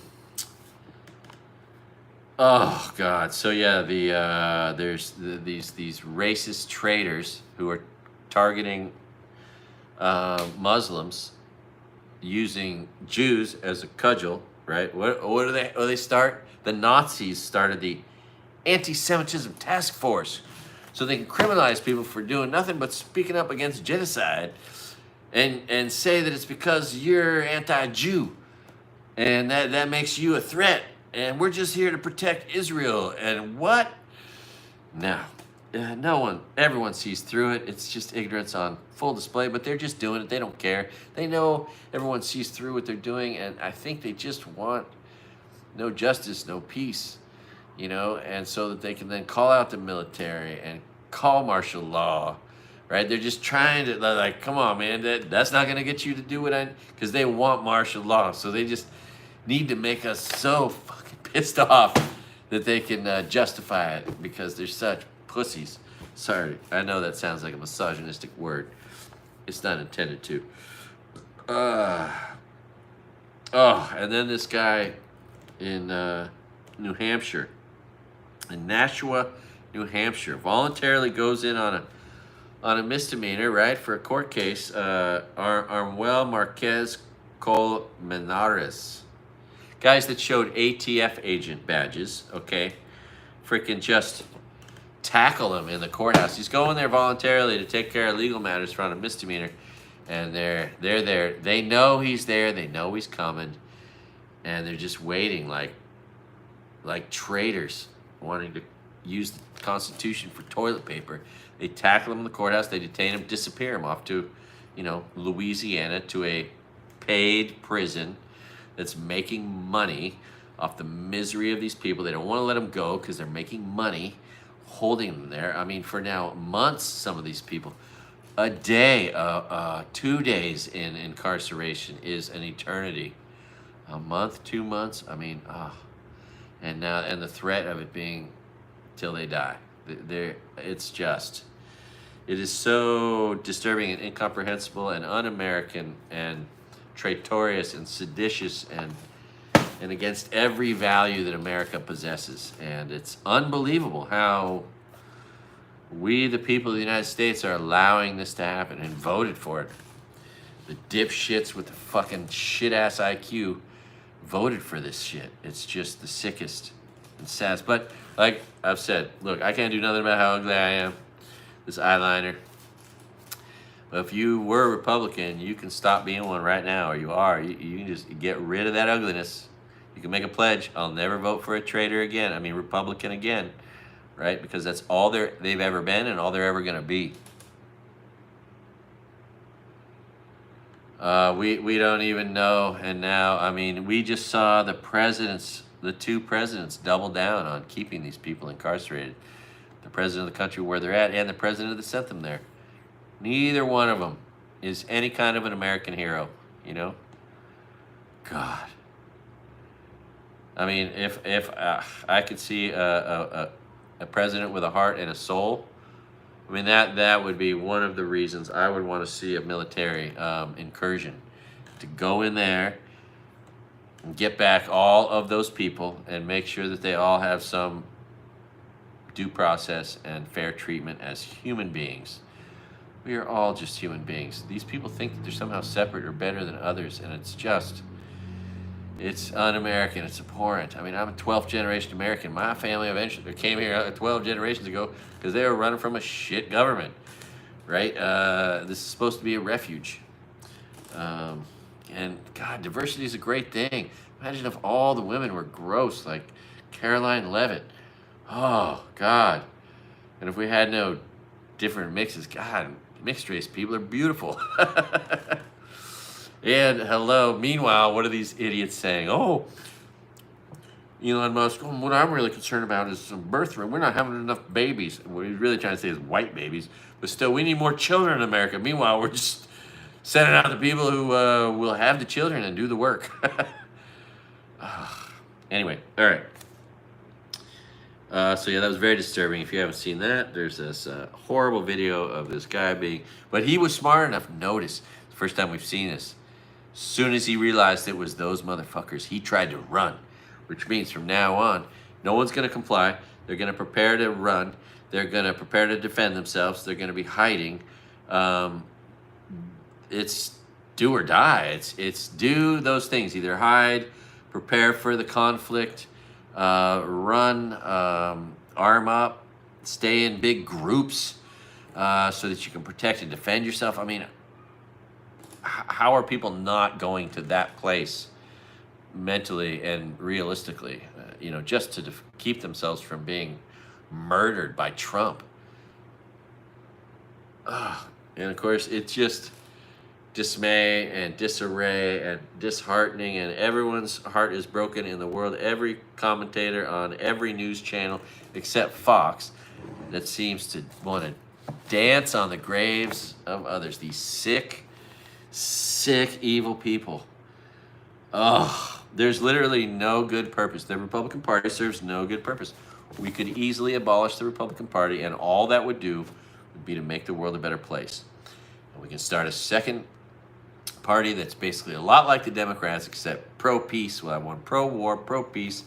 A: Oh God! So yeah, there's these racist traitors who are targeting Muslims, using Jews as a cudgel, right? What do they start? The Nazis started the Anti-Semitism Task Force, so they can criminalize people for doing nothing but speaking up against genocide, and say that it's because you're anti-Jew, and that makes you a threat, and we're just here to protect Israel. And what? No. Everyone sees through it. It's just ignorance on full display, but they're just doing it. They don't care. They know everyone sees through what they're doing, and I think they just want no justice, no peace, and so that they can then call out the military and call martial law, right? They're just trying to, come on, man, that's not going to get you to do because they want martial law, so they just need to make us so fucking pissed off that they can justify it, because they're such pussies. Sorry, I know that sounds like a misogynistic word. It's not intended to. And then this guy in New Hampshire, in Nashua, New Hampshire, voluntarily goes in on a misdemeanor, right, for a court case. Armuel Marquez Colmenares, guys that showed ATF agent badges, okay, freaking just tackle him in the courthouse. He's going there voluntarily to take care of legal matters for a misdemeanor. And they're there. They know he's there. They know he's coming. And they're just waiting like traitors wanting to use the Constitution for toilet paper. They tackle him in the courthouse. They detain him, disappear him off to, Louisiana, to a paid prison that's making money off the misery of these people. They don't want to let them go because they're making money holding them there. I mean, for now, months, some of these people. A day, 2 days in incarceration is an eternity. A month, 2 months, I mean, and the threat of it being till they die. It is so disturbing and incomprehensible and un-American and traitorous and seditious and against every value that America possesses. And it's unbelievable how we, the people of the United States, are allowing this to happen and voted for it. The dipshits with the fucking shit-ass IQ voted for this shit. It's just the sickest and saddest. But like I've said, look, I can't do nothing about how ugly I am. This eyeliner. But if you were a Republican, you can stop being one right now, or you are. You can just get rid of that ugliness. You can make a pledge. I'll never vote for a traitor again. I mean, Republican again. Right? Because that's all they've ever been and all they're ever going to be. We don't even know. And now, I mean, we just saw the two presidents double down on keeping these people incarcerated. The president of the country where they're at and the president that sent them there. Neither one of them is any kind of an American hero, God. I mean, if I could see a president with a heart and a soul, I mean, that would be one of the reasons I would want to see a military incursion, to go in there and get back all of those people and make sure that they all have some due process and fair treatment as human beings. We are all just human beings. These people think that they're somehow separate or better than others, and it's un-American, it's abhorrent. I mean, I'm a 12th generation American. My family eventually came here 12 generations ago because they were running from a shit government, right? This is supposed to be a refuge. And God, diversity is a great thing. Imagine if all the women were gross, like Caroline Levitt. Oh, God. And if we had no different mixes, God, mixed race people are beautiful. And hello, meanwhile, what are these idiots saying? Oh, Elon Musk, what I'm really concerned about is some birth rate. We're not having enough babies. What he's really trying to say is white babies. But still, we need more children in America. Meanwhile, we're just sending out the people who will have the children and do the work. Anyway, all right. So yeah, that was very disturbing. If you haven't seen that, there's this horrible video of this guy but he was smart enough. Notice, the first time we've seen this. As soon as he realized it was those motherfuckers, he tried to run, which means from now on, no one's going to comply. They're going to prepare to run. They're going to prepare to defend themselves. They're going to be hiding. It's do or die. It's do those things. Either hide, prepare for the conflict, run, arm up, stay in big groups so that you can protect and defend yourself. I mean, how are people not going to that place mentally and realistically, just to keep themselves from being murdered by Trump? And of course, it's just dismay and disarray and disheartening, and everyone's heart is broken in the world. Every commentator on every news channel except Fox that seems to want to dance on the graves of others. These sick, evil people. There's literally no good purpose. The Republican Party serves no good purpose. We could easily abolish the Republican Party, and all that would do would be to make the world a better place. And we can start a second party that's basically a lot like the Democrats, except pro-peace. We'll have one pro-war, pro-peace.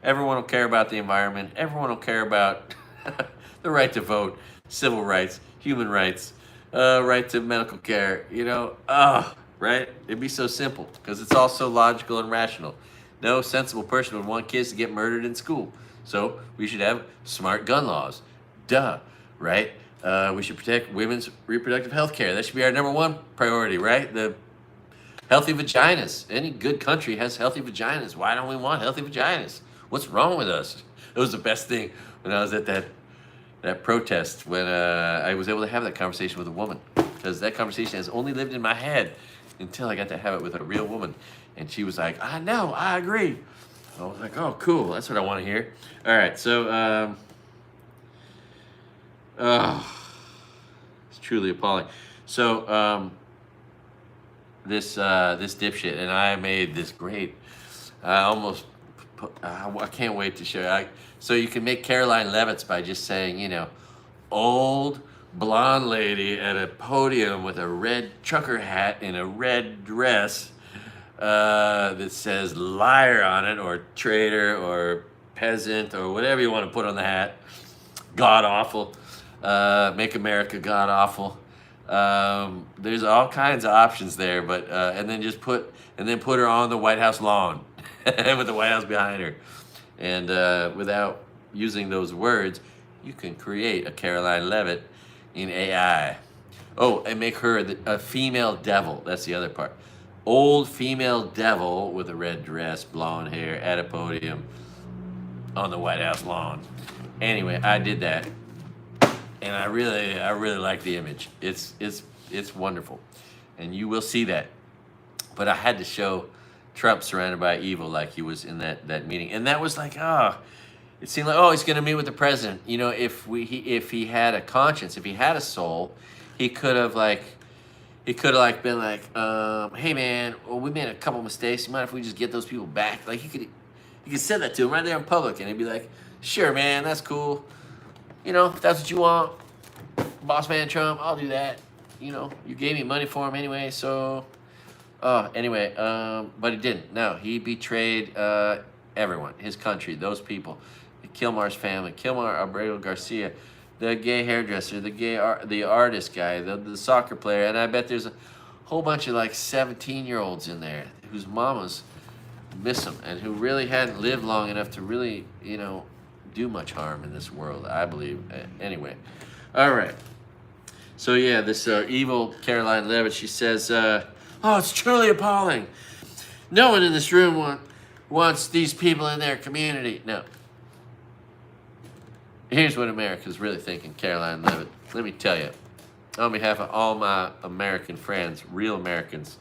A: Everyone will care about the environment. Everyone will care about the right to vote, civil rights, human rights, right to medical care, right? It'd be so simple because it's all so logical and rational. No sensible person would want kids to get murdered in school. So we should have smart gun laws, Duh, right? We should protect women's reproductive health care. That should be our number one priority, right? The healthy vaginas. Any good country has healthy vaginas. Why don't we want healthy vaginas? What's wrong with us? It was the best thing when I was at that protest, when I was able to have that conversation with a woman, because that conversation has only lived in my head until I got to have it with a real woman. And she was like, I know, I agree. I was like, oh, cool. That's what I want to hear. All right, so it's truly appalling. So this dipshit and I made this great. I almost. I can't wait to show you. So you can make Caroline Levitt's by just saying, you know, old blonde lady at a podium with a red trucker hat and a red dress that says liar on it, or traitor, or peasant, or whatever you want to put on the hat. God awful. Make America god awful. There's all kinds of options there, but and then put her on the White House lawn with the White House behind her, and without using those words, you can create a Caroline Levitt in AI. Oh, and make her a female devil. That's the other part. Old female devil with a red dress, blonde hair, at a podium on the White House lawn. Anyway, I did that, and I really like the image. It's wonderful, and you will see that. But I had to show Trump surrounded by evil like he was in that meeting, and that was like, it seemed like, he's going to meet with the president. You know, if he had a conscience, if he had a soul, he could have been like, hey man, well, we made a couple mistakes. You mind if we just get those people back? Like he could say that to him right there in public, and he'd be like, sure man, that's cool. You know, if that's what you want, boss man Trump, I'll do that. You know, you gave me money for him anyway, so. But he didn't. No, he betrayed everyone, his country, those people, Kilmar's family, Kilmar Abreu Garcia, the gay hairdresser, the artist guy, the soccer player, and I bet there's a whole bunch of like 17-year-olds in there whose mamas miss them and who really hadn't lived long enough to really, you know, do much harm in this world, I believe. Anyway, all right. So yeah, this evil Caroline Levitt, she says, it's truly appalling. No one in this room wants these people in their community. No. Here's what America's really thinking, Caroline Levitt. Let me tell you, on behalf of all my American friends, real Americans,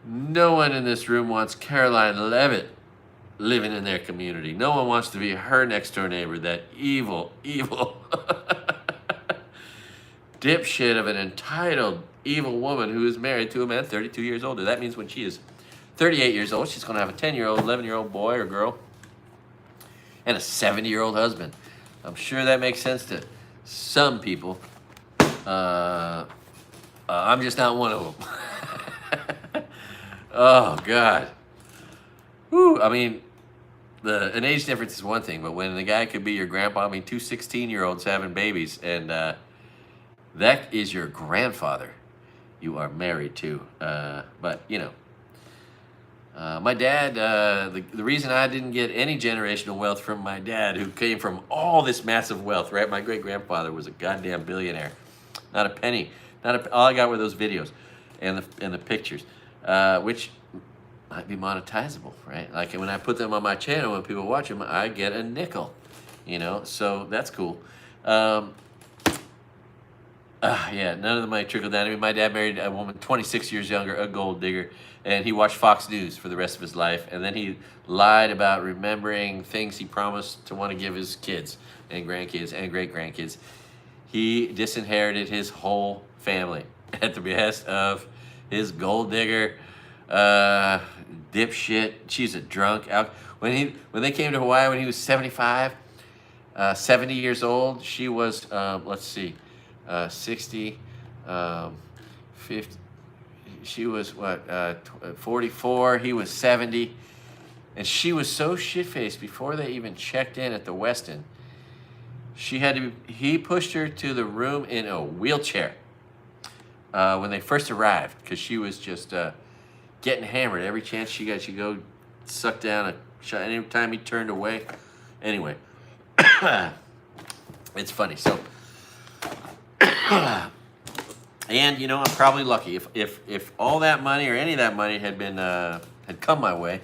A: no one in this room wants Caroline Levitt living in their community. No one wants to be her next door neighbor, that evil dipshit of an entitled evil woman who is married to a man 32 years older. That means when she is 38 years old, she's going to have a 10-year-old, 11-year-old boy or girl, and a 70-year-old husband. I'm sure that makes sense to some people. I'm just not one of them. Oh, God. Whew, I mean, an age difference is one thing, but when the guy could be your grandpa, I mean, two 16-year-olds having babies, and that is your grandfather you are married to. But, you know, my dad, the reason I didn't get any generational wealth from my dad, who came from all this massive wealth, right? My great-grandfather was a goddamn billionaire. Not a penny. All I got were those videos and the pictures, which might be monetizable, right? Like when I put them on my channel, when people watch them, I get a nickel, you know? So that's cool. Yeah, none of the money trickled down. I mean, my dad married a woman 26 years younger, a gold digger, and he watched Fox News for the rest of his life, and then he lied about remembering things he promised to want to give his kids and grandkids and great-grandkids. He disinherited his whole family at the behest of his gold digger, dipshit. She's a drunk. When they came to Hawaii when he was 75, 70 years old, she was, 60, 50, she was 44, he was 70, and she was so shit-faced before they even checked in at the Westin. He pushed her to the room in a wheelchair when they first arrived, because she was just getting hammered every chance she got. She'd go suck down a shot anytime he turned away. Anyway, It's funny. So, and you know, I'm probably lucky. If all that money or any of that money had been had come my way,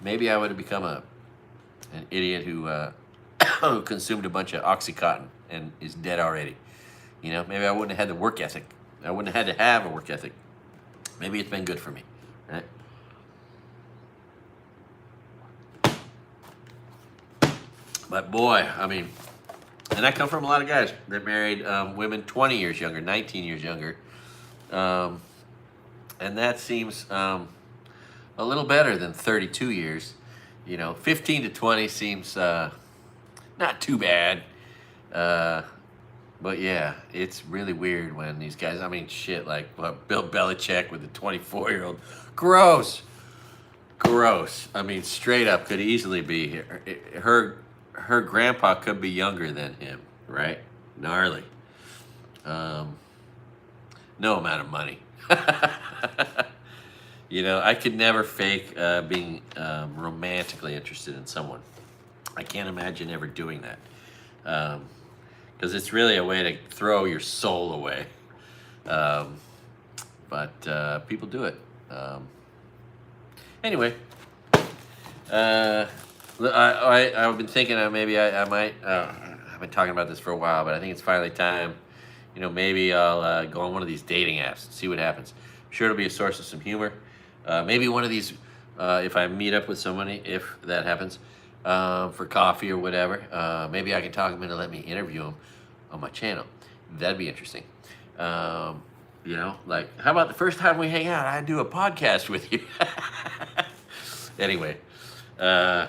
A: maybe I would have become an idiot who who consumed a bunch of OxyContin and is dead already. You know, maybe I wouldn't have had the work ethic. I wouldn't have had to have a work ethic. Maybe it's been good for me, right? But boy, I mean, and I come from a lot of guys that married women 20 years younger, 19 years younger. And that seems a little better than 32 years. You know, 15 to 20 seems not too bad. But yeah, it's really weird when these guys, I mean, shit, like Bill Belichick with a 24-year-old. Gross. Gross. I mean, straight up could easily be her grandpa could be younger than him, right? Gnarly. No amount of money. You know, I could never fake being romantically interested in someone. I can't imagine ever doing that. Because it's really a way to throw your soul away. But people do it. Anyway, I've been thinking maybe I might, I've been talking about this for a while, but I think it's finally time. You know, maybe I'll go on one of these dating apps and see what happens. I'm sure it'll be a source of some humor. Maybe one of these, if I meet up with somebody, if that happens, for coffee or whatever, maybe I can talk them into let me interview them on my channel. That'd be interesting. You know, like, how about the first time we hang out, I do a podcast with you? Anyway, I'm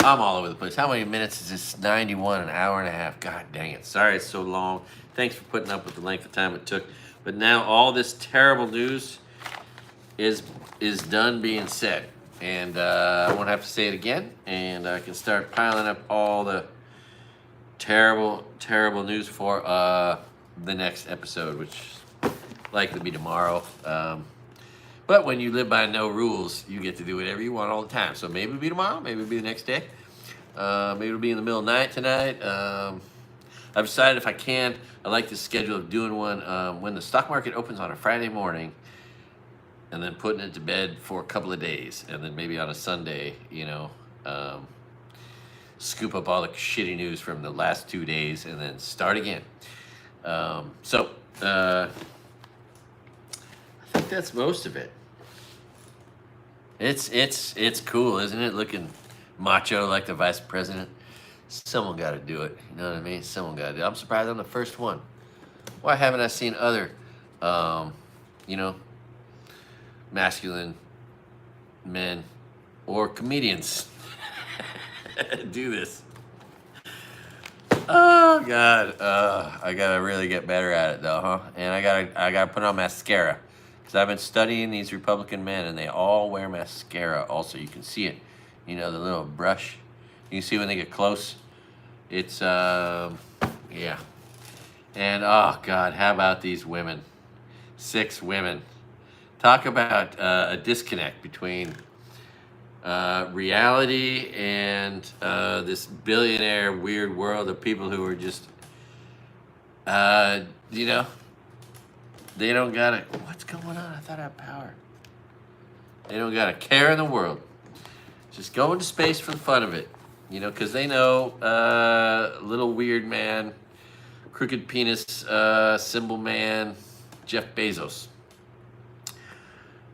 A: all over the place. How many minutes is this? 91, an hour and a half. God dang it. Sorry it's so long. Thanks for putting up with the length of time it took. But now all this terrible news is done being said. And I won't have to say it again. And I can start piling up all the terrible, terrible news for the next episode, which likely be tomorrow. But when you live by no rules, you get to do whatever you want all the time. So maybe it'll be tomorrow, maybe it'll be the next day. Maybe it'll be in the middle of the night tonight. I've decided if I can, I like the schedule of doing one when the stock market opens on a Friday morning and then putting it to bed for a couple of days. And then maybe on a Sunday, you know, scoop up all the shitty news from the last 2 days and then start again. I think that's most of it. It's cool, isn't it? Looking macho like the vice president. Someone got to do it. You know what I mean? Someone got to do it. I'm surprised I'm the first one. Why haven't I seen other, you know, masculine men or comedians do this? Oh God, I gotta really get better at it though, huh? And I gotta put on mascara. Because I've been studying these Republican men, and they all wear mascara also. You can see it. You know, the little brush. You can see when they get close. It's, yeah. And, oh, God, how about these women? 6 women. Talk about a disconnect between reality and this billionaire weird world of people who are just, you know, they don't got a, what's going on? I thought I had power. They don't got a care in the world. Just go into space for the fun of it. You know, because they know little weird man, crooked penis symbol man, Jeff Bezos,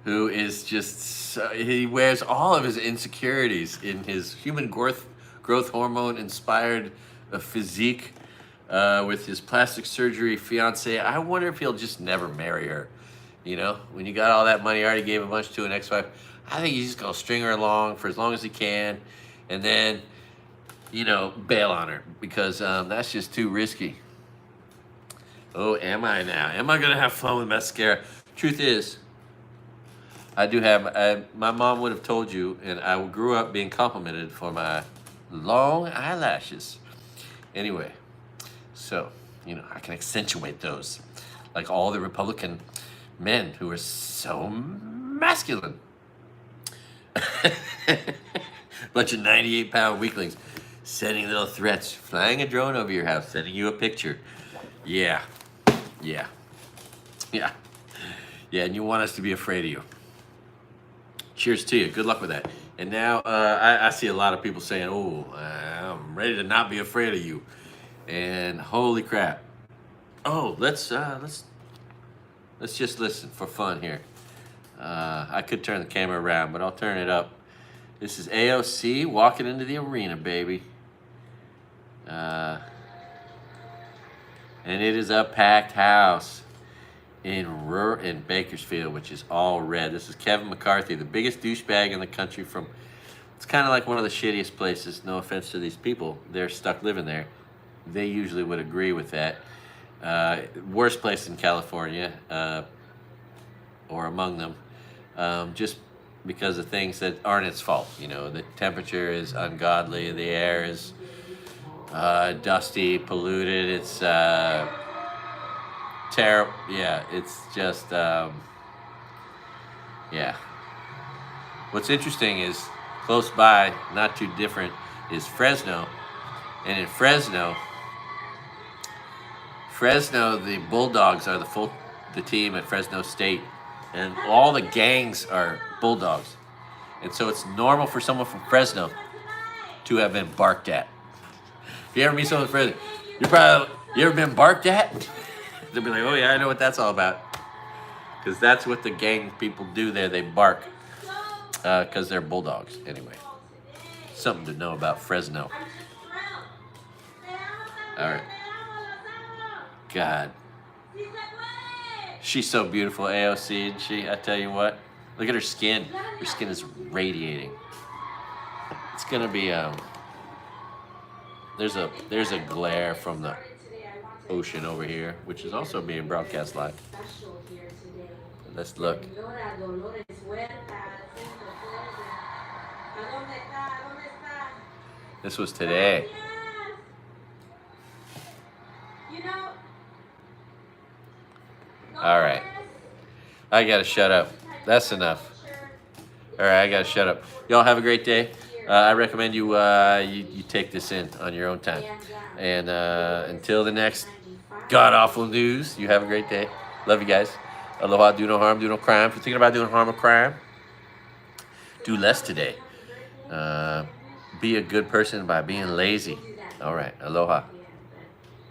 A: who is just, he wears all of his insecurities in his human growth hormone inspired physique. With his plastic surgery fiance. I wonder if he'll just never marry her. You know, when you got all that money, already gave a bunch to an ex-wife. I think he's just gonna string her along for as long as he can, and then, you know, bail on her because that's just too risky. Oh, am I now? Am I gonna have fun with mascara? Truth is, I do have. My mom would have told you, and I grew up being complimented for my long eyelashes. Anyway. So, you know, I can accentuate those like all the Republican men who are so masculine. Bunch of 98-pound weaklings. Sending little threats, flying a drone over your house, sending you a picture. Yeah, yeah, yeah, yeah, and you want us to be afraid of you. Cheers to you. Good luck with that. And now I see a lot of people saying, "Oh, I'm ready to not be afraid of you." And holy crap! Oh, let's just listen for fun here. I could turn the camera around, but I'll turn it up. This is AOC walking into the arena, baby. And it is a packed house in Bakersfield, which is all red. This is Kevin McCarthy, the biggest douchebag in the country. It's kind of like one of the shittiest places. No offense to these people, they're stuck living there. They usually would agree with that. Worst place in California, or among them, just because of things that aren't its fault. You know, the temperature is ungodly, the air is dusty, polluted. It's terrible. Yeah, it's just yeah. What's interesting is close by, not too different, is Fresno, and in Fresno, the Bulldogs are the team at Fresno State, and all the gangs are Bulldogs, and so it's normal for someone from Fresno to have been barked at. If you ever meet someone from Fresno, you ever been barked at? They'll be like, oh yeah, I know what that's all about, because that's what the gang people do there. They bark because they're Bulldogs. Anyway, something to know about Fresno. All right. God, she's so beautiful, AOC, and she. I tell you what, look at her skin. Her skin is radiating. It's gonna be there's a glare from the ocean over here, which is also being broadcast live. Let's look. This was today. All right. I gotta shut up. That's enough. All right, I gotta shut up. Y'all have a great day. I recommend you take this in on your own time. And until the next god-awful news, you have a great day. Love you guys. Aloha, do no harm, do no crime. If you're thinking about doing harm or crime, do less today. Be a good person by being lazy. All right, aloha.